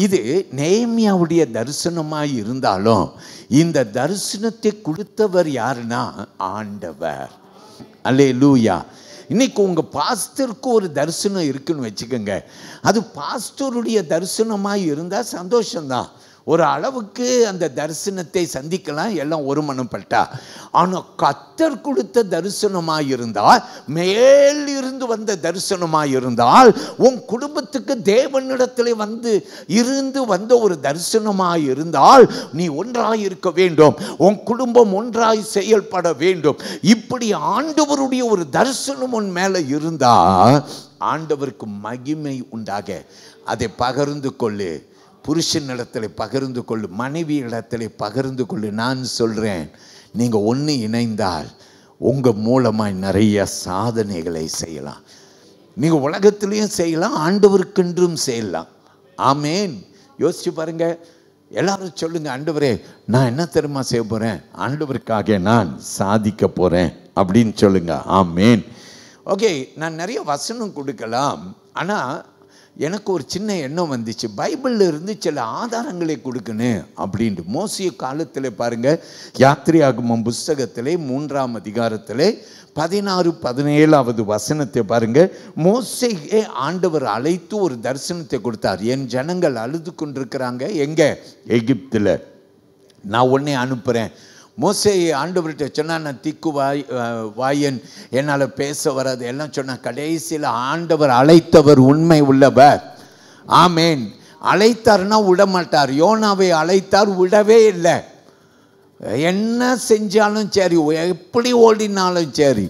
இது நேமியாவுடைய தரிசனமாக இருந்தாலும் இந்த தரிசனத்தை கொடுத்தவர் யாருன்னா ஆண்டவர். அல்லேலூயா. இன்னைக்கு உங்கள் பாஸ்டருக்கு ஒரு தரிசனம் இருக்குன்னு வச்சுக்கோங்க, அது பாஸ்டருடைய தரிசனமாக இருந்தால் சந்தோஷம்தான். ஒரு அளவுக்கு அந்த தரிசனத்தை சந்திக்கலாம், எல்லாம் ஒருமனப்பட்டா. ஆனால் கர்த்தர் கொடுத்த தரிசனமாக இருந்தால், மேலிருந்து வந்த தரிசனமாக இருந்தால், உன் குடும்பத்துக்கு தேவனிடத்தில் வந்த ஒரு தரிசனமாக இருந்தால், நீ ஒன்றாய் இருக்க வேண்டும், உன் குடும்பம் ஒன்றாய் செயல்பட வேண்டும். இப்படி ஆண்டவருடைய ஒரு தரிசனம் உன் மேலே இருந்தால் ஆண்டவருக்கு மகிமை உண்டாக அதை பகிர்ந்து கொள்ளு. புருஷனிடத்தில் பகிர்ந்து கொள்ளு, மனைவி இடத்துல பகிர்ந்து கொள்ளு. நான் சொல்கிறேன், நீங்கள் ஒன்று இணைந்தால் உங்கள் மூலமாய் நிறைய சாதனைகளை செய்யலாம். நீங்கள் உலகத்திலையும் செய்யலாம், ஆண்டவருக்கென்றும் செய்யலாம். ஆமேன். யோசிச்சு பாருங்க. எல்லாரும் சொல்லுங்க, ஆண்டவரே நான் என்ன தெரியுமா செய்ய போகிறேன், ஆண்டவருக்காக நான் சாதிக்க போகிறேன் அப்படின்னு சொல்லுங்க. ஆமேன். ஓகே, நான் நிறைய வசனம் கொடுக்கலாம். ஆனால் எனக்கு ஒரு சின்ன எண்ணம் வந்துச்சு, பைபிளில் இருந்து சில ஆதாரங்களை கொடுக்கணும் அப்படின்ட்டு. மோசே காலத்தில் பாருங்கள், யாத்திரையாகமம் புஸ்தகத்தில் 3ஆம் அதிகாரத்தில் 16-17 வசனத்தை பாருங்கள். மோசேயை ஆண்டவர் அழைத்து ஒரு தரிசனத்தை கொடுத்தார். என் ஜனங்கள் அழுது கொண்டிருக்கிறாங்க, எங்கே? எகிப்தில். நான் உன்னை அனுப்புகிறேன். மோசே ஆண்டவர்கிட்ட சொன்னால், நான் திக்கு வாயன், என்னால் பேச வராது எல்லாம் சொன்னால், கடைசியில் ஆண்டவர் அழைத்தவர் உண்மை உள்ளவர். ஆமேன். அழைத்தார்னா விடமாட்டார். யோனாவை அழைத்தார், விடவே இல்லை. என்ன செஞ்சாலும் சரி, எப்படி ஓடினாலும் சரி,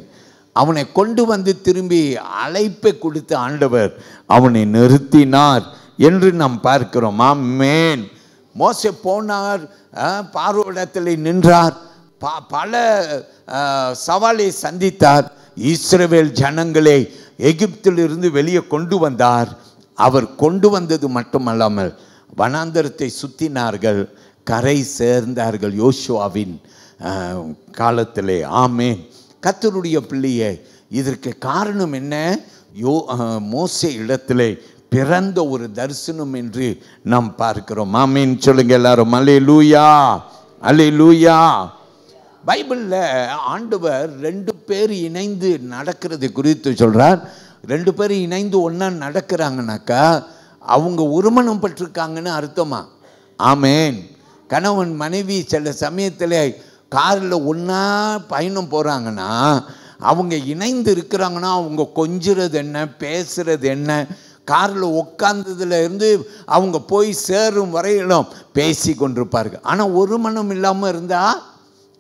அவனை கொண்டு வந்து திரும்பி அழைப்பை கொடுத்து ஆண்டவர் அவனை நிறுத்தினார் என்று நாம் பார்க்கிறோம். ஆமேன். மோசே போனார், பார்வோனிடத்தில் நின்றார், பல சவாலை சந்தித்தார். இஸ்ரவேல் ஜனங்களை எகிப்திலிருந்து வெளியே கொண்டு வந்தார். அவர் கொண்டு வந்தது மட்டுமல்லாமல் வனாந்தரத்தை சுற்றினார்கள், கரை சேர்ந்தார்கள் யோசுவாவின் காலத்திலே. ஆமேன். கர்த்தருடைய பிள்ளையே, இதற்கு காரணம் என்ன? மோசே இடத்திலே பிறந்த ஒரு தரிசனம் என்று நாம் பார்க்கிறோம். ஆமீன் சொல்லுங்க எல்லாரும். அல்லேலூயா, அல்லேலூயா. பைபிளில் ஆண்டவர் 2 பேர் இணைந்து நடக்கிறது குறித்து சொல்கிறார். 2 பேர் இணைந்து ஒன்றா நடக்கிறாங்கனாக்கா அவங்க உருமணம் பட்டிருக்காங்கன்னு அர்த்தமா? ஆமேன். கணவன் மனைவி சில சமயத்தில் காரில் ஒன்றா பயணம் போகிறாங்கன்னா, அவங்க இணைந்து இருக்கிறாங்கன்னா, அவங்க கொஞ்சுறது என்ன, பேசுகிறது என்ன, காரில் உட்கார்ந்ததுல இருந்து அவங்க போய் சேரும் வரையிலும் பேசி கொண்டிருப்பார்கள். ஆனால் ஒரு மனம் இல்லாமல் இருந்தா,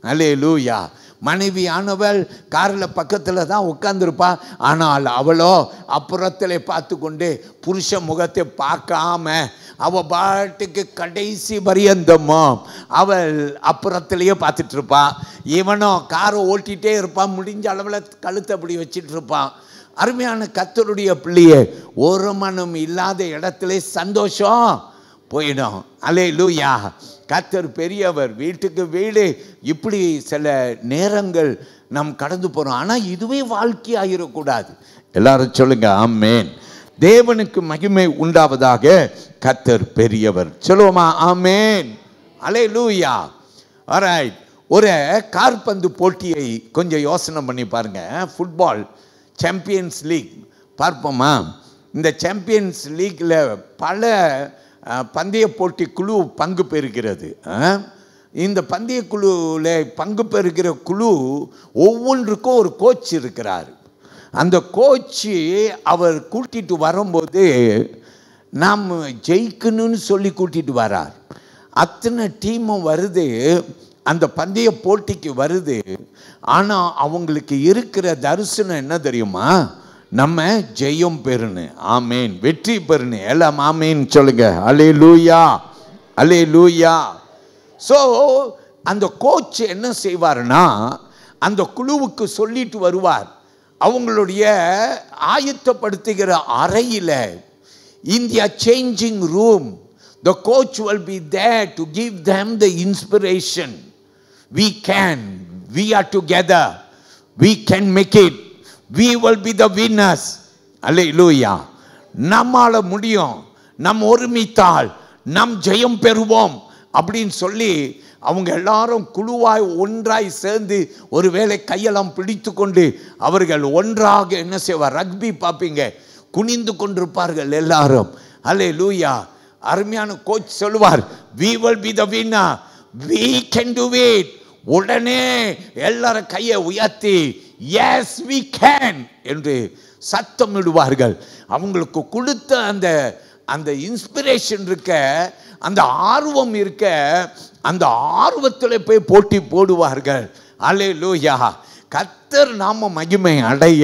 அல்லேலூயா, மனைவி ஆனவள் காரில் பக்கத்தில் தான் உட்கார்ந்துருப்பா. ஆனால் அவளோ அப்புறத்தில் பார்த்து கொண்டு புருஷ முகத்தை பார்க்காம அவள் பாட்டுக்கு கடைசி பரியந்தமோ அவள் அப்புறத்திலேயே பார்த்துட்டு இருப்பான். இவனோ காரை ஓட்டிகிட்டே இருப்பான், முடிஞ்ச அளவில் கழுத்தை அப்படி வச்சிட்டு இருப்பான். அருமையான கர்த்தருடைய பிள்ளையே, ஒரு மனம் இல்லாத இடத்துல சந்தோஷம் போயிடும். அல்லேலூயா. கர்த்தர் பெரியவர், வீட்டுக்கு வீடு, இப்படி சில நேரங்கள் நாம் கடந்து போகிறோம். ஆனால் இதுவே வாழ்க்கை ஆகிடக்கூடாது. எல்லாரும் சொல்லுங்க ஆமேன். தேவனுக்கு மகிமை உண்டாவதாக. கர்த்தர் பெரியவர். சொல்லுவோமா? ஆமேன். அல்லேலூயா. ஆல்ரைட். ஒரு கால்பந்து போட்டியை கொஞ்சம் யோசனை பண்ணி பாருங்க. ஃபுட்பால் சாம்பியன்ஸ் லீக் பார்ப்போமா? இந்த சாம்பியன்ஸ் லீக்கில் பல பந்தய போட்டி குழு பங்கு பெறுகிறது. இந்த பந்தய குழுவில் பங்கு பெறுகிற குழு ஒவ்வொன்றுக்கும் ஒரு கோச் இருக்கிறார். அந்த கோச்சு அவர் கூட்டிகிட்டு வரும்போது நாம் ஜெயிக்கணும்னு சொல்லி கூட்டிகிட்டு வரார். அத்தனை டீமும் வருது, அந்த பந்தய போட்டிக்கு வருது. ஆனால் அவங்களுக்கு இருக்கிற தரிசனம் என்ன தெரியுமா? நம்ம ஜெயம் பெறணும். ஆமேன். வெற்றி பெறணும். எல்லாம் ஆமேன் சொல்லுங்க. அல்லேலூயா, அல்லேலூயா. ஸோ அந்த கோச் என்ன செய்வார்னா, அந்த குழுவுக்கு சொல்லிட்டு வருவார். அவங்களுடைய ஆயத்தப்படுத்துகிற அறையில், in their changing room, the coach will be there to give them the inspiration. We are together, we can make it, we will be the winners. அல்லேலூயா. நம்மால முடியும், நம் ஒருமித்தால் நம் ஜெயம் பெறுவோம் அப்படின்னு சொல்லி அவங்க எல்லாரும் குழுவாய் ஒன்றாய் சேர்ந்து ஒருவேளை கையெல்லாம் பிடித்து கொண்டு அவர்கள் ஒன்றாக என்ன செய்வார்? ரக்பி பார்ப்பீங்க, குனிந்து கொண்டிருப்பார்கள் எல்லாரும். அல்லேலூயா. அருமையான கோச் சொல்லுவார், we will be the winner, we can do it. உடனே எல்லாரும் கையை உயர்த்தி yes we can என்று சத்தம் இடுவார்கள். அவங்களுக்கு கொடுத்த அந்த அந்த இன்ஸ்பிரேஷன் இருக்க, அந்த ஆர்வம் இருக்க, அந்த ஆர்வத்தில் போய் போட்டி போடுவார்கள். அல்லேலூயா. கர்த்தர் நாம மகிமை அடைய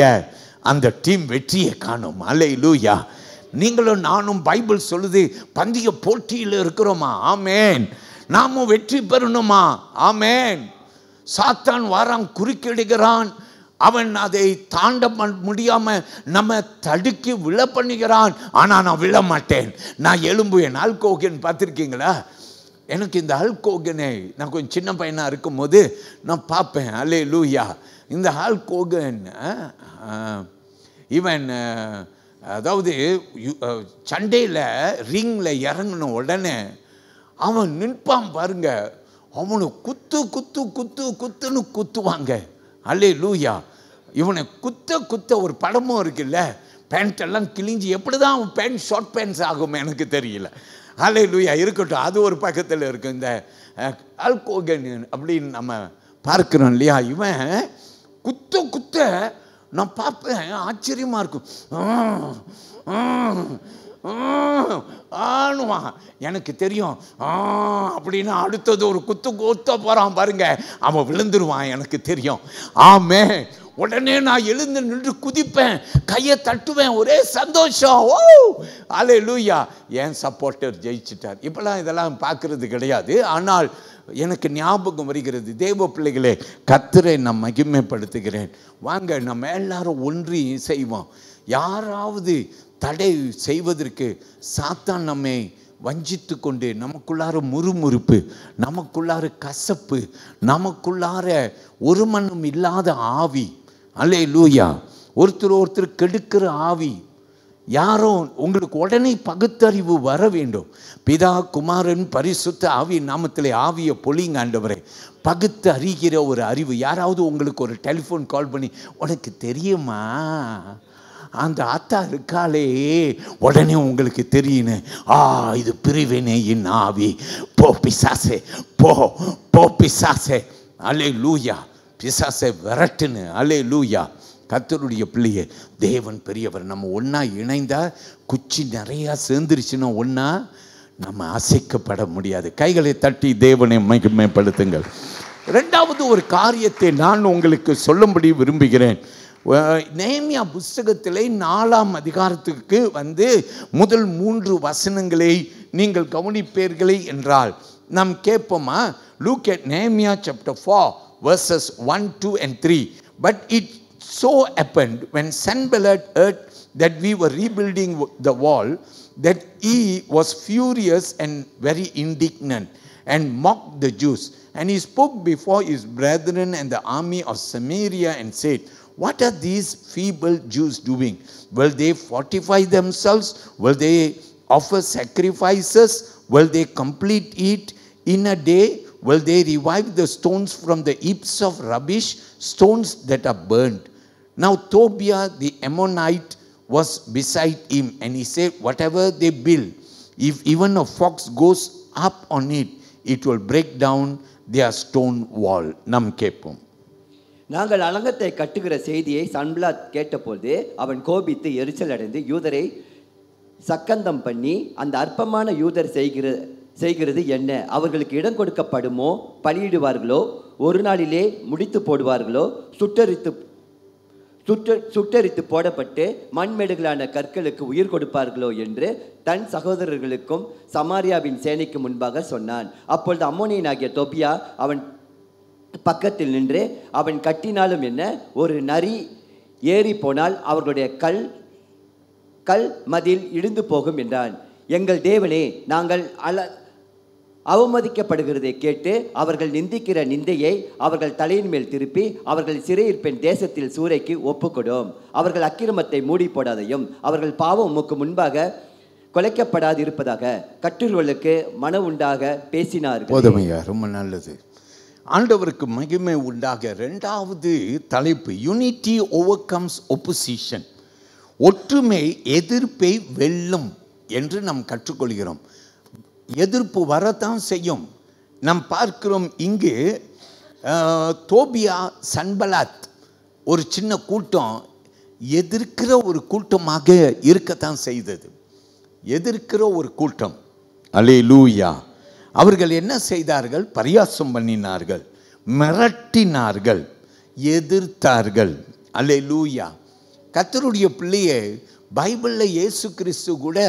அந்த டீம் வெற்றியை காணும். அல்லேலூயா. நீங்களும் நானும் பைபிள் சொல்லுது பந்தய போட்டியில் இருக்கிறோமா? ஆமேன். நாமும் வெற்றி பெறணுமா? ஆமேன். சாத்தான் வாரான், குறுக்கிடுகிறான், அவன் அதை தாண்ட முடியாம நம்ம தடுக்கி விழ பண்ணுகிறான். ஆனா நான் விழ மாட்டேன், நான் எழும்புவேன். ஹல்க் பார்த்துருக்கீங்களா? எனக்கு இந்த ஹல்க் ஹோகனை நான் கொஞ்சம் சின்ன பையனா இருக்கும் போது நான் பார்ப்பேன். அல்லேலூயா. இந்த ஹல்க் ஹோகன் இவன் அதாவது சண்டையில் ரிங்கில் இறங்கின உடனே அவன் நிற்பான் பாருங்க, அவனை குத்து குத்து குத்து குத்துன்னு குத்துவாங்க. அல்லேலூயா. இவனை குத்த குத்த ஒரு படமும் இருக்குல்ல, பேண்ட் எல்லாம் கிழிஞ்சி எப்படி தான் அவன் பேண்ட் ஷார்ட் பேண்ட்ஸ் ஆகும் எனக்கு தெரியல. அல்லேலூயா. இருக்கட்டும், அது ஒரு பக்கத்தில் இருக்கும். இந்த ஹல்க் ஹோகன் அப்படின்னு நம்ம பார்க்கிறோம் இல்லையா, இவன் குத்த குத்த நான் பார்ப்பேன், ஆச்சரியமாக இருக்கும். ஆணுவான், எனக்கு தெரியும் அப்படின்னு அடுத்தது ஒரு குத்து குத்த போகிறான் பாருங்க, அவன் விழுந்துருவான் எனக்கு தெரியும். ஆமே. உடனே நான் எழுந்து நின்று குதிப்பேன், கையை தட்டுவேன், ஒரே சந்தோஷம். ஓ அல்லேலூயா, என் சப்போர்ட்டர் ஜெயிச்சிட்டார். இப்பெல்லாம் இதெல்லாம் பார்க்கறது கிடையாது. ஆனால் எனக்கு ஞாபகம் வருகிறது, தேவ பிள்ளைகளே, கர்த்தரை நான் மகிமைப்படுத்துகிறேன். வாங்க நம்ம எல்லாரும் ஒன்றி செய்வோம். யாராவது தடை செய்வதற்கு சாத்தான் நம்மை வஞ்சித்து கொண்டு நமக்குள்ளார முறுமுறுப்பு, நமக்குள்ளார கசப்பு, நமக்குள்ளார ஒரு மண்ணும் இல்லாத ஆவி, அல்லேலூயா, ஒருத்தர் கெடுக்கிற ஆவி, யாரோ உங்களுக்கு உடனே பகுத்தறிவு வர வேண்டும். பிதா குமாரன் பரிசுத்த ஆவி நாமத்திலே ஆவியை பொழிங்க ஆண்டவரே. பகுத்து அறிகிற ஒரு அறிவு. யாராவது உங்களுக்கு ஒரு டெலிஃபோன் கால் பண்ணி, உனக்கு தெரியுமா அந்த ஆத்தா இருக்காளே, உடனே உங்களுக்கு தெரியணும், இது பிரிவினையின் ஆவி, போ பிசாசே, போ போ பிசாசே. அல்லேலூயா. பிசாசை விரட்டுன்னு. அல்லேலூயா. கர்த்தருடைய பிள்ளையே, தேவன் பெரியவர். நம்ம ஒன்றா இணைந்தா, குச்சி நிறையா சேர்ந்துருச்சுன்னா ஒன்றா நம்ம அசைக்கப்பட முடியாது. கைகளை தட்டி தேவனை மகிமைப்படுத்துங்கள். ரெண்டாவது ஒரு காரியத்தை நான் உங்களுக்கு சொல்லும்படி விரும்புகிறேன். நெகேமியா புஸ்தகத்திலே 4ஆம் அதிகாரத்துக்கு முதல் 3 வசனங்களை நீங்கள் கவனிப்பீர்களே என்றால் நாம் கேட்போமா? Look at Nehemiah chapter 4 verses 1, 2 and 3. But it so happened when Sanballat heard that we were rebuilding the wall, that he was furious and very indignant and mocked the Jews. And he spoke before his brethren and the army of Samaria and said, what are these feeble Jews doing? Will they fortify themselves? Will they offer sacrifices? Will they complete it in a day? Will they revive the stones from the heaps of rubbish, stones that are burned? Now Tobiah the Ammonite was beside him, and he said, whatever they build, if even a fox goes up on it, it will break down their stone wall. Nam kepum. நாங்கள் அலங்கத்தை கட்டுகிற செய்தியை சன்பலாத் கேட்டபோது அவன் கோபித்து எரிச்சல் அடைந்து யூதரை சக்கந்தம் பண்ணி, அந்த அற்பமான யூதர் செய்கிறது என்ன? அவர்களுக்கு இடம் கொடுக்கப்படுமோ? பலியிடுவார்களோ? ஒரு நாளிலே முடித்து போடுவார்களோ? சுட்டரித்து போடப்பட்டு மண்மேடுகளான கற்களுக்கு உயிர் கொடுப்பார்களோ என்று தன் சகோதரர்களுக்கும் சமாரியாவின் சேனைக்கு முன்பாக சொன்னான். அப்பொழுது அம்மோனியனாகிய தொபியா அவன் பக்கத்தில் நின்று, அவன் கட்டினாலும் என்ன, ஒரு நரி ஏறி போனால் அவர்களுடைய கல் மதில் இடிந்து போகும் என்றான். எங்கள் தேவனே, நாங்கள் அவமதிக்கப்படுகிறதை கேட்டு அவர்கள் நிந்திக்கிற நிந்தையை அவர்கள் தலையின் மேல் திருப்பி அவர்கள் சிறையிருப்பின் தேசத்தில் சூறைக்கு ஒப்புக்கொடும். அவர்கள் அக்கிரமத்தை மூடி போடாதையும் அவர்கள் பாவம் உமக்கு முன்பாக கொலைக்கப்படாது இருப்பதாக கட்டுகளுக்கு மனம் உண்டாக பேசினார்கள். போதுமையா, ரொம்ப நல்லது. ஆண்டவருக்கு மகிமை உண்டாக. இரண்டாவது தலைப்பு, யூனிட்டி ஓவர் கம்ஸ் ஒப்போசிஷன். ஒற்றுமை எதிர்ப்பை வெல்லும் என்று நாம் கற்றுக்கொள்கிறோம். எதிர்ப்பு வரத்தான் செய்யும். நாம் பார்க்கிறோம் இங்கு தோபியா சன்பலாத் ஒரு சின்ன கூட்டம் எதிர்க்கிற ஒரு கூட்டமாக இருக்கத்தான் செய்தது. எதிர்க்கிற ஒரு கூட்டம். அல்லேலூயா. அவர்கள் என்ன செய்தார்கள்? பரியாசம் பண்ணினார்கள், மிரட்டினார்கள், எதிர்த்தார்கள். அல்லேலூயா. கர்த்தருடைய பிள்ளையே, பைபிளில் இயேசு கிறிஸ்து கூட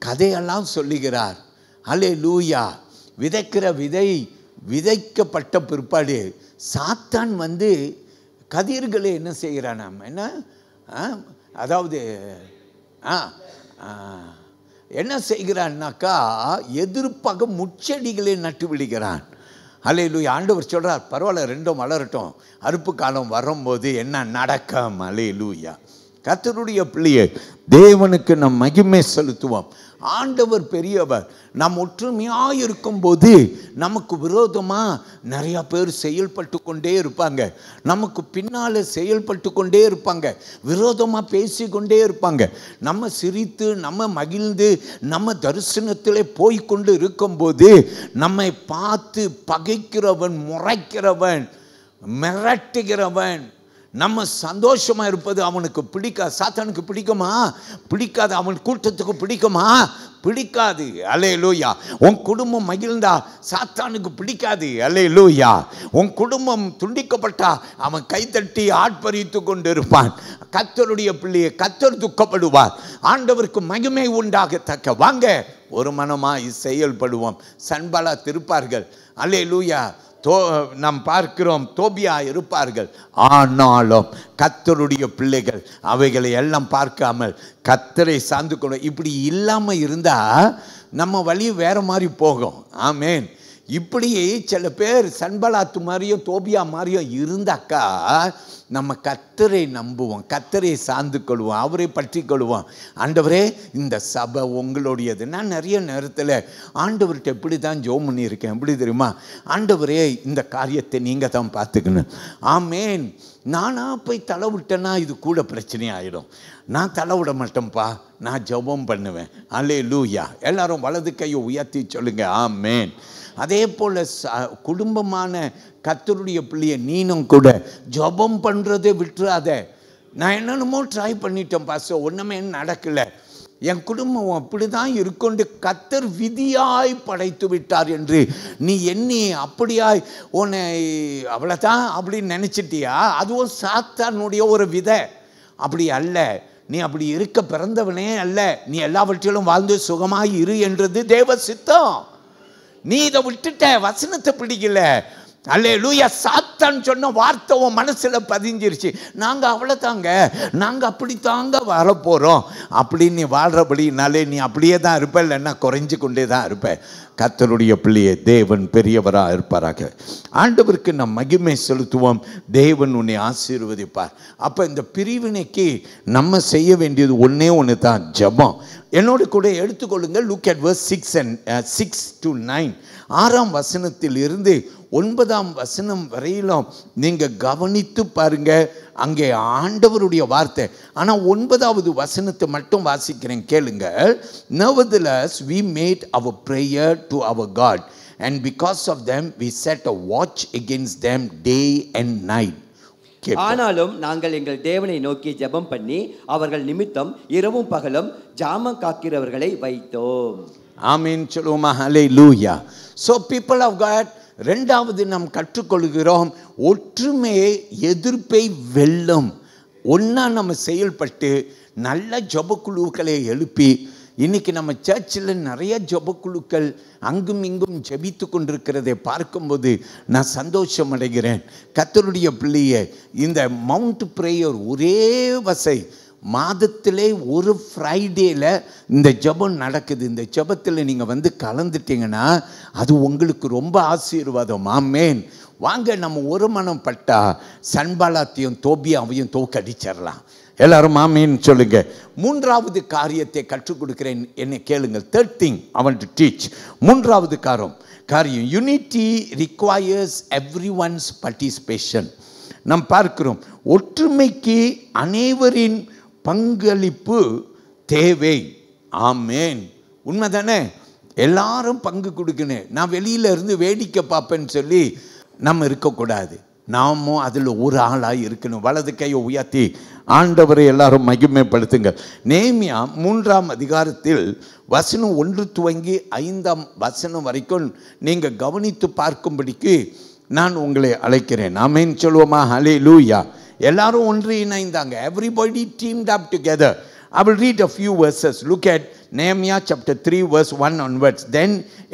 கதையெல்லாம் சொல்லுகிறார். அல்லேலூயா. விதைக்கிற விதை விதைக்கப்பட்ட பிற்பாடு சாத்தான் வந்து கதிர்களை என்ன செய்கிறான்? என்ன அதாவது என்ன செய்கிறான்னாக்கா, எதிர்ப்பாக முச்செடிகளை நட்டு விடுகிறான். அல்லேலூயா. ஆண்டவர் சொல்கிறார், பரவாயில்ல, ரெண்டும் வளரட்டும், அறுப்பு காலம் வரும்போது என்ன நடக்கும். அல்லேலூயா. கர்த்தருடைய பிள்ளையை, தேவனுக்கு நம் மகிமை செலுத்துவோம். ஆண்டவர் பெரியவர். நாம் ஒற்றுமையாக இருக்கும்போது நமக்கு விரோதமாக நிறைய பேர் செயல்பட்டு கொண்டே இருப்பாங்க. நமக்கு பின்னால் செயல்பட்டு கொண்டே இருப்பாங்க, விரோதமாக பேசிக்கொண்டே இருப்பாங்க. நம்ம சிரித்து நம்ம மகிழ்ந்து நம்ம தரிசனத்தில் போய்கொண்டு இருக்கும்போது நம்மை பார்த்து பகைக்கிறவன், முறைக்கிறவன், மிரட்டுகிறவன், நம்ம சந்தோஷமா இருப்பது அவனுக்கு பிடிக்காது. சாத்தானுக்கு பிடிக்குமா? பிடிக்காது. அவன் கூட்டத்துக்கு பிடிக்குமா? பிடிக்காது. அல்லேலூயா. உன் குடும்பம் மகிழ்ந்தா சாத்தானுக்கு பிடிக்காது. அல்லேலூயா. உன் குடும்பம் துண்டிக்கப்பட்டா அவன் கைத்தட்டி ஆட்பரித்து கொண்டு இருப்பான். கர்த்தருடைய பிள்ளையை கர்த்தர் துக்கப்படுவார். ஆண்டவருக்கு மகிமை உண்டாகத்தக்க வாங்க ஒரு மனமாய் செயல்படுவோம். சன்பலா திருப்பார்கள். அல்லேலூயா. நாம் பார்க்கிறோம், தோபியா இருப்பார்கள். ஆனாலும் கர்த்தருடைய பிள்ளைகள் அவைகளை எல்லாம் பார்க்காமல் கர்த்தரை சார்ந்து கொண்டு, இப்படி இல்லாமல் இருந்தால் நம்ம வழி வேற மாதிரி போகும். ஆமேன். இப்படி சில பேர் சன்பலாத்து மாதிரியும் தோபியா மாதிரியும் இருந்தாக்கா நம்ம கர்த்தரை நம்புவோம், கர்த்தரை சார்ந்து கொள்வோம், அவரை பற்றி கொள்வோம். ஆண்டவரே, இந்த சபை உங்களுடையது. நான் நிறைய நேரத்தில் ஆண்டவர்கிட்ட எப்படி தான் ஜெபம் பண்ணியிருக்கேன். எப்படி தெரியுமா? ஆண்டவரே, இந்த காரியத்தை நீங்கள் தான் பார்த்துக்கணும். ஆமேன். நானாக போய் தலை விட்டேன்னா இது கூட பிரச்சனையாயிடும். நான் தலை விட மாட்டேன்ப்பா, நான் ஜெபம் பண்ணுவேன். அல்லேலூயா. எல்லாரும் வலது கையை உயர்த்தி சொல்லுங்க, ஆமேன். அதே போல் குடும்பமான கர்த்தருடைய பிள்ளையை நீனும் கூட ஜெபம் பண்ணுறதை விட்டுறாத. நான் என்னென்னமோ ட்ரை பண்ணிட்டேன் பாஸ்டர், ஒன்றுமே நடக்கலை, என் குடும்பம் அப்படி தான் இருக்கொண்டு கர்த்தர் விதியாய் படைத்து விட்டார் என்று நீ எண்ணி அப்படியாய் உன்னை அவ்வளோதான் அப்படின்னு நினச்சிட்டியா? அதுவும் சாத்தானுடைய ஒரு விதை. அப்படி அல்ல. நீ அப்படி இருக்க பிறந்தவனே அல்ல. நீ எல்லாவற்றிலும் வாழ்ந்து சுகமாய் இரு என்றது தேவ சித்தம். நீ இதை விட்டுட்ட, வசனத்தை பிடிக்கல. அல்லேலூயா. சாத்தான் சொன்ன வார்த்தை உன் மனசுல பதிஞ்சிருச்சு. நாங்க அவ்வளோதாங்க, நாங்க அப்படித்தாங்க வரப்போறோம் அப்படின்னு நீ வாழ்றபடினாலே நீ அப்படியே தான் இருப்ப, இல்லைன்னா குறைஞ்சு கொண்டே தான் இருப்ப. கர்த்தருடைய பிள்ளையே, தேவன் பெரியவராக இருப்பாராக. ஆண்டவருக்கு நம் மகிமை செலுத்துவோம். தேவன் உன்னை ஆசீர்வதிப்பார். அப்போ இந்த பிரிவினைக்கு நம்ம செய்ய வேண்டியது ஒன்றே ஒன்று தான், ஜெபம். என்னோடு கூட எடுத்துக்கொள்ளுங்கள். Look at verse 6 to 9. 6ஆம் வசனத்தில் இருந்து 9ஆம் வசனம் வரையிலும் நீங்கள் கவனித்து பாருங்க. அங்கே ஆண்டவருடைய வார்த்தை. ஆனால் 9வது வசனத்தை மட்டும் வாசிக்கிறேன், கேளுங்க. Nevertheless we made our prayer to our God, and because of them we set a watch against them day and night. ஆனாலும் நாங்கள் எங்கள் தேவனை நோக்கி ஜெபம் பண்ணி அவர்கள் நிமித்தம் இரவும் பகலும் ஜாமம் காக்கிறவர்களை வைத்தோம். ஆமென். சொல்லுவோமா? ஹல்லேலூயா. So people of God, ரெண்டாவது நாம் கற்றுக்கொள்கிறோம், ஒற்றுமையை எதிர்ப்பை வெல்லும். ஒன்றா நம்ம செயல்பட்டு நல்ல ஜெபக்குழுக்களை எழுப்பி, இன்றைக்கி நம்ம சர்ச்சில் நிறைய ஜெபக்குழுக்கள் அங்கும் இங்கும் ஜெபித்து கொண்டிருக்கிறதை பார்க்கும்போது நான் சந்தோஷம் அடைகிறேன். கர்த்தருடைய பிள்ளையை, இந்த மவுண்ட் பிரேயர் ஒரே வசை மாதத்திலே ஒரு ஃப்ரைடேயில் இந்த ஜெபம் நடக்குது. இந்த ஜெபத்தில் நீங்கள் வந்து கலந்துட்டீங்கன்னா அது உங்களுக்கு ரொம்ப ஆசீர்வாதம். ஆமேன். வாங்க, நம்ம ஒரு மனம் பட்டா சன்பலாத்தையும் தோபியாவையும் தோக்கடிச்சிடலாம். எல்லாரும் ஆமீன் சொல்லுங்க. மூன்றாவது காரியத்தை கற்றுக் கொடுக்கிறேன், என்னை கேளுங்கள். Third thing I want to teach. மூன்றாவது காரியம் யூனிட்டி ரிக்வயர்ஸ் எவ்ரிஒன்ஸ் பார்ட்டிசிபேஷன். நாம் பார்க்கிறோம், ஒற்றுமைக்கு அனைவரின் பங்களிப்பு தேவை. ஆமேன், உண்மைதானே? எல்லாரும் பங்கு கொடுக்கணும். நான் வெளியில இருந்து வேடிக்கை பார்ப்பேன்னு சொல்லி நம்ம இருக்கக்கூடாது. நாமும் அதில் ஒரு ஆளாக இருக்கணும். வலது கையை உயர்த்தி ஆண்டவரை எல்லாரும் மகிமைப்படுத்துங்க. நேமியா 3ஆம் அதிகாரத்தில் வசனம் 1 துவங்கி 5ஆம் வசனம் வரைக்கும் நீங்கள் கவனித்து பார்க்கும்படிக்கு நான் உங்களை அழைக்கிறேன். ஆமென் சொல்லுவோமா? ஹல்லேலூயா. எல்லாரும் ஒன்று இணைந்தாங்க. Everybody teamed up together. I will read a few verses. Look at Nehemiah chapter 3 verse 1 onwards. Then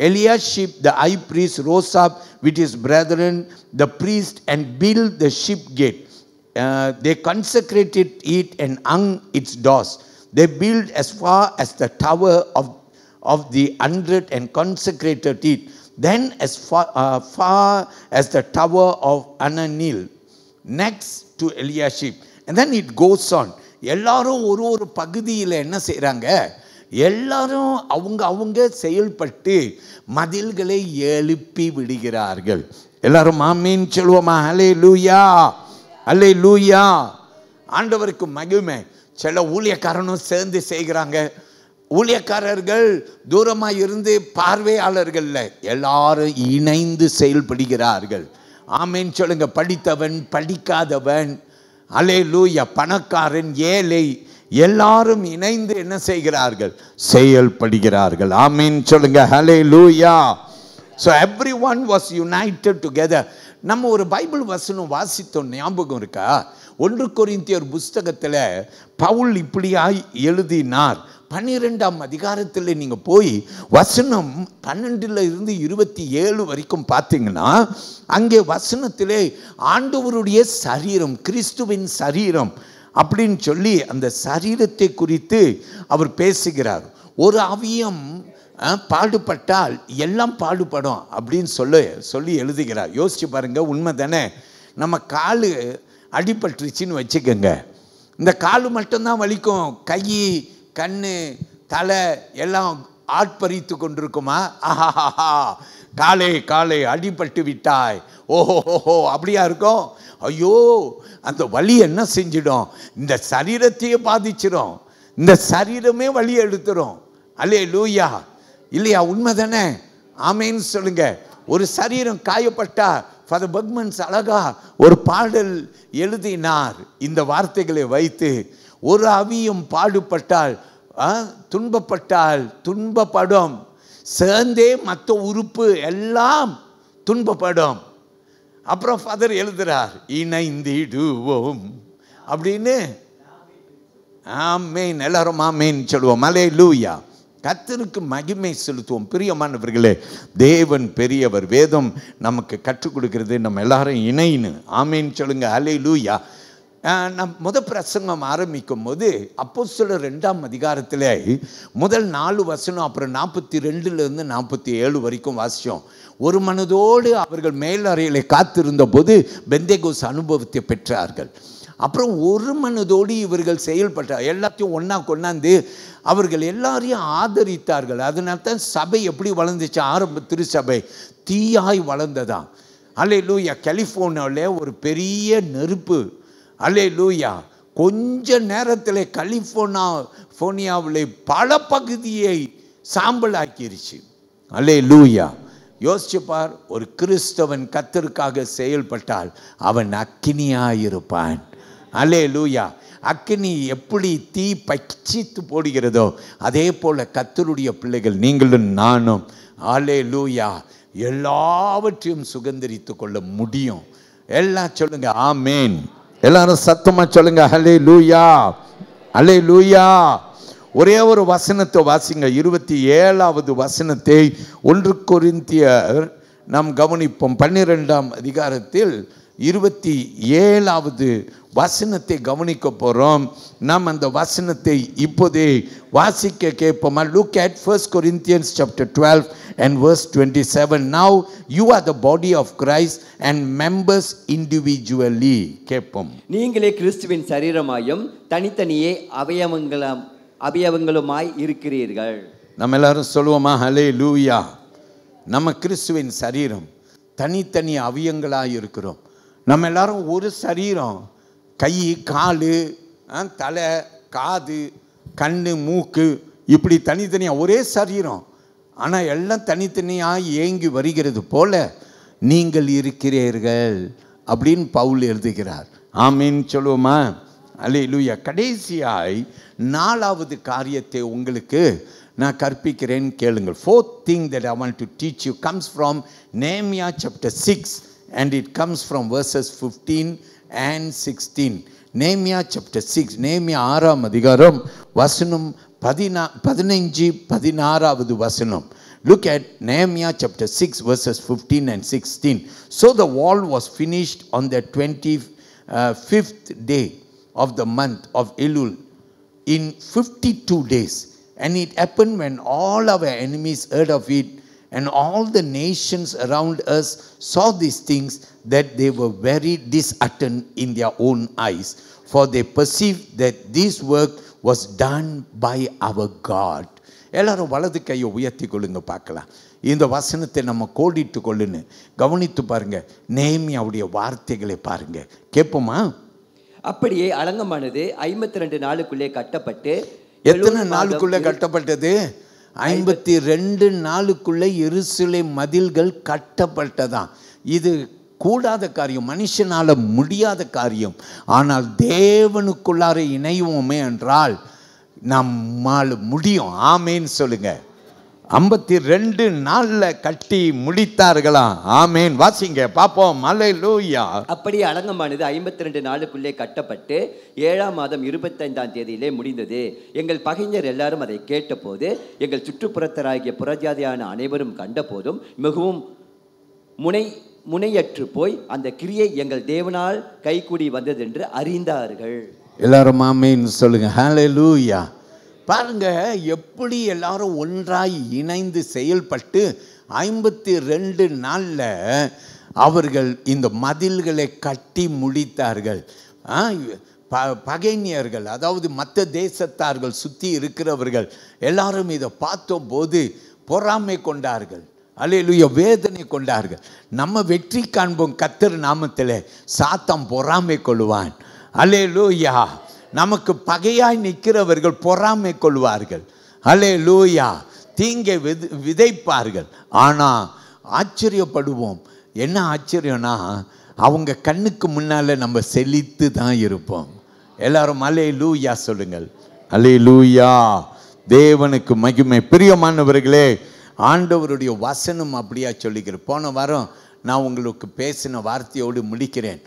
Eliashib the high priest rose up with his brethren the priest and built the sheep gate. They consecrated it and hung its doors. They built as far as the tower of the 100 and consecrated it. Then as far as the tower of Ananil next to Eliashib. And then it goes on. எல்லாரும் ஒரு பகுதியில் என்ன செய்கிறாங்க? எல்லாரும் அவங்க செயல்பட்டு மதில்களை எழுப்பி விடுகிறார்கள். எல்லாரும் ஆமீன் சொல்லுவோமா? ஹல்லேலூயா, ஹல்லேலூயா. ஆண்டவருக்கு மகிமை. சில ஊழியக்காரனும் சேர்ந்து செய்கிறாங்க. ஊழியக்காரர்கள் தூரமாக இருந்து பார்வையாளர்கள் எல்லாரும் இணைந்து செயல்படுகிறார்கள். ஆமீன் சொல்லுங்க. படித்தவன் படிக்காதவன், அல்லேலூயா, பணக்காரன் ஏழை, எல்லாரும் இணைந்து என்ன செய்கிறார்கள்? செயல்படுகிறார்கள். ஆமீன் சொல்லுங்க. ஹல்லேலூயா. So everyone was united together. நம்ம ஒரு பைபிள் வசனம் வாசித்தோம், ஞாபகம் இருக்கா? 1 கொரிந்தியர் புஸ்தகத்தில் பவுல் இப்படியாய் எழுதினார். 12ஆம் அதிகாரத்தில் நீங்கள் போய் வசனம் 12 இருந்து 27 வரைக்கும் பார்த்தீங்கன்னா, அங்கே வசனத்திலே ஆண்டவருடைய சரீரம், கிறிஸ்துவின் சரீரம் அப்படின்னு சொல்லி அந்த சரீரத்தை குறித்து அவர் பேசுகிறார். ஒரு அவயம் பாடுபட்டால் எல்லாம் பாடுபடும் அப்படின்னு சொல்லி எழுதுகிறார். யோசிச்சு பாருங்க, உண்மை தானே? நம்ம காலு அடிபட்டுருச்சின்னு வச்சுக்கோங்க, இந்த காலு மட்டும்தான் வலிக்கும், கை கண் தலை எல்லாம் ஆட்பறித்து கொண்டிருக்குமா? ஆஹாஹா, காலை அடிபட்டு விட்டாய், ஓஹோஹோ அப்படியா இருக்கும்? ஐயோ, அந்த வலி என்ன செஞ்சிடும்? இந்த சரீரத்தையே பாதிச்சிடும், இந்த சரீரமே வலி எடுத்துரும். அல்லேலூயா, இல்லையா? உண்மை தானே? ஆமேன்னு சொல்லுங்க. ஒரு சரீரம் காயப்பட்டா ஃபாதர் பர்க்மன்ஸ் அழகா ஒரு பாடல் எழுதினார் இந்த வார்த்தைகளை வைத்து. ஒரு அவியும் பாடுபட்டால் துன்பப்பட்டால் துன்பப்படும், சேர்ந்தே மற்ற உறுப்பு எல்லாம் துன்பப்படும். அப்புறம் ஃபாதர் எழுதுறார், இணைந்திடுவோம் அப்படின்னு. ஆமேன், எல்லாரும் ஆமேன் சொல்லுவோம். அல்லேலூயா. கர்த்தருக்கு மகிமை செலுத்துவோம். பிரியமானவர்களே, தேவன் பெரியவர். வேதம் நமக்கு கற்றுக் கொடுக்கிறது, நம்ம எல்லாரும் இணைன்னு ஆமேன் சொல்லுங்க. அல்லேலூயா. நான் பிரசங்கம் ஆரம்பிக்கும் போது அப்போஸ்தலர் 2ஆம் அதிகாரத்தில் முதல் 4 வசனம், அப்புறம் 42 47 வரைக்கும் வாசித்தோம். ஒரு மனதோடு அவர்கள் மேலறையிலே காத்திருந்த போது பெந்தேகோஸ் அனுபவத்தை பெற்றார்கள். அப்புறம் ஒரு மனதோடு இவர்கள் செயல்பட்டார். எல்லாத்தையும் ஒன்றா கொண்டாந்து அவர்கள் எல்லாரையும் ஆதரித்தார்கள். அதனால தான் சபை எப்படி வளர்ந்துச்சு? ஆரம்ப திருச்சபை தீயாய் வளர்ந்ததான். அல்லேலூயா. கலிஃபோர்னியாவில் ஒரு பெரிய நெருப்பு. அல்லேலூயா. கொஞ்ச நேரத்தில் கலிஃபோர்னியாவில் பல பகுதியை சாம்பலாக்கிருச்சு. அல்லேலூயா. யோசிச்சுப்பார், ஒரு கிறிஸ்தவன் கர்த்தருக்காக செயல்பட்டால் அவன் அக்கினியாயிருப்பான். அல்லேலூயா. அக்கினி எப்படி தீ பட்சித்து போடுகிறதோ அதே போல கர்த்தருடைய பிள்ளைகள் நீங்களும் நானும் அல்லேலூயா எல்லாவற்றையும் சுதந்தரித்து கொள்ள முடியும். எல்லாம் சொல்லுங்க ஆமேன். எல்லாரும் சத்தமா சொல்லுங்க அல்லேலூயா, அல்லேலூயா. ஒரே ஒரு வசனத்தை வாசிங்க, 27வது வசனத்தை 1 கொரிந்தியர் நாம் கவனிப்போம். 12ஆம் அதிகாரத்தில் 27வது வசனத்தை கவனிக்க போகிறோம். நாம் அந்த வசனத்தை இப்போதே வாசிக்க கேட்போமா? Look at 1 Corinthians chapter 12 and verse 27. Now you are the body of Christ and members individually. கேட்போம். நீங்களே கிறிஸ்துவின் சரீரமாயும் தனித்தனியே அவயவங்களுமாய் இருக்கிறீர்கள். நம்ம எல்லாரும் சொல்லுவோமா? ஹல்லேலூயா. நம்ம கிறிஸ்துவின் சரீரம், தனித்தனி அவயங்களாக இருக்கிறோம். நம்ம எல்லாரும் ஒரு சரீரம். கை, கால், தலை, காது, கண், மூக்கு, இப்படி தனித்தனியாக ஒரே சரீரம். ஆனால் எல்லாம் தனித்தனியாக இயங்கி வருகிறது போல நீங்கள் இருக்கிறீர்கள் அப்படின்னு பவுல் எழுதுகிறார். ஆமீன் சொல்லுவோமா? அல்லேலூயா. கடைசியாய் 4வது காரியத்தை உங்களுக்கு நான் கற்பிக்கிறேன், கேளுங்கள். 4th thing that I want to teach you comes from Nehemiah chapter 6 and it comes from verses 15 and 16. Nehemiah chapter 6, Nehemiah 6ஆம் அதிகாரம் வசனம் 15 16வது வசனம். Look at Nehemiah chapter 6 verses 15 and 16. So the wall was finished on the 25th day of the month of Elul in 52 days. And it happened when all our enemies heard of it, and all the nations around us saw these things, that they were very disheartened in their own eyes, for they perceived that this work was done by our God. எல்லாரும் வலது கையை உயர்த்தி கொள்ளுங்க பார்க்கலாம். இந்த வசனத்தை நம்ம கோடிட்டு கொள்ளுன்னு கவனித்து பாருங்க. நேமியாவுடைய வார்த்தைகளை பாருங்க, கேட்போமா? அப்படியே அலங்கமானது 52 நாளுக்குள்ளே கட்டப்பட்டு. எத்தனை நாளுக்குள்ளே கட்டப்பட்டது? 52 நாளுக்குள்ளே எருசலேம் மதில்கள் கட்டப்பட்டதான். இது கூடாத காரியம், மனுஷனால முடியாத காரியம். ஆனால் தேவனுக்குள்ளார இணைவோமே என்றால் நம்மால் முடியும். ஆமேன் சொல்லுங்க. 52 நாள்ல கட்டி முடித்தார்களாம். ஆமேன். வாசிங்க பாப்போம். அல்லேலூயா. அப்படி அலங்கமானது 52 நாளுக்குள்ளே கட்டப்பட்டு 7ஆம் மாதம் 25ஆம் தேதியிலே முடிந்தது. எங்கள் பகைஞர் எல்லாரும் அதை கேட்டபோது, எங்கள் சுற்றுப்புறத்தராகிய புறஜாதியான அனைவரும் கண்டபோதும் மிகவும் முனையற்று போய் அந்த கிரியை எங்கள் தேவனால் கைகூடி வந்ததென்று அறிந்தார்கள். எல்லாரும் ஆமேன் சொல்லுங்க. ஹல்லேலூயா. பாருங்க, எப்படி எல்லாரும் ஒன்றாய் இணைந்து செயல்பட்டு 52 நாள்ல அவர்கள் இந்த மதில்களை கட்டி முடித்தார்கள். பகைஞர்கள், அதாவது மற்ற தேசத்தார்கள், சுற்றி இருக்கிறவர்கள் எல்லாரும் இதை பார்த்தபோது பொறாமை கொண்டார்கள். அல்லேலூயா. வேதனை கொண்டார்கள். நம்ம வெற்றி காண்போம் கர்த்தர் நாமத்தில், சாத்தான் பொறாமை கொள்வான். அல்லேலூயா. நமக்கு பகையாய் நிற்கிறவர்கள் பொறாமை கொள்வார்கள். அல்லேலூயா. தீங்கை விதைப்பார்கள். ஆனால் ஆச்சரியப்படுவோம். என்ன ஆச்சரியம்னா, அவங்க கண்ணுக்கு முன்னால் நம்ம செழித்து தான் இருப்போம். எல்லாரும் அல்லேலூயா சொல்லுங்கள். அல்லேலூயா. தேவனுக்கு மகிமை. பிரியமானவர்களே, ஆண்டவருடைய வசனம் அப்படியா சொல்லிக்கிறேன். போன வாரம் நான் உங்களுக்கு பேசின வார்த்தையோடு முடிக்கிறேன்.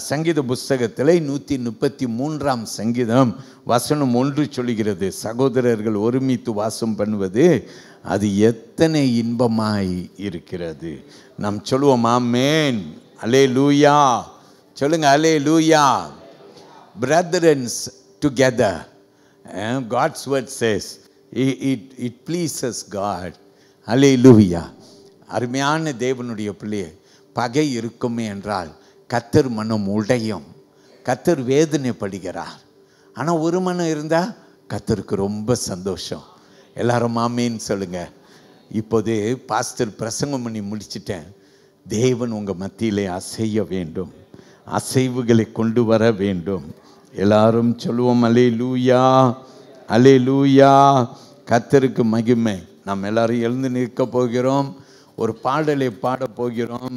சங்கீத புஸ்தகத்தில் 133ஆம் சங்கீதம் வசனம் 1 சொல்லுகிறது, சகோதரர்கள் ஒருமித்து வாசம் பண்ணுவது அது எத்தனை இன்பமாய் இருக்கிறது. நாம் சொல்லுவோம் ஆமென். அல்லேலூயா சொல்லுங்க. அல்லேலூயா. Brethren together, God's word says it pleases God. அல்லேலூயா. அருமையான தேவனுடைய பிள்ளையே, பகை இருக்குமே என்றால் கர்த்தர் மனம் உடையும். கர்த்தர் வேதனைப்படுகிறார். ஆனால் ஒரு மனம் இருந்தால் கர்த்தருக்கு ரொம்ப சந்தோஷம். எல்லாரும் ஆமேன்னு சொல்லுங்க. இப்போது பாஸ்டர் பிரசங்கம் பண்ணி முடிச்சிட்டேன். தேவன் உங்கள் மத்தியிலே அசைய வேண்டும், அசைவுகளை கொண்டு வர வேண்டும். எல்லாரும் சொல்லுவோம் அல்லேலூயா. அல்லேலூயா. கர்த்தருக்கு மகிமை. நாம் எல்லாரும் எழுந்து நிற்க போகிறோம். ஒரு பாடலை பாட போகிறோம்.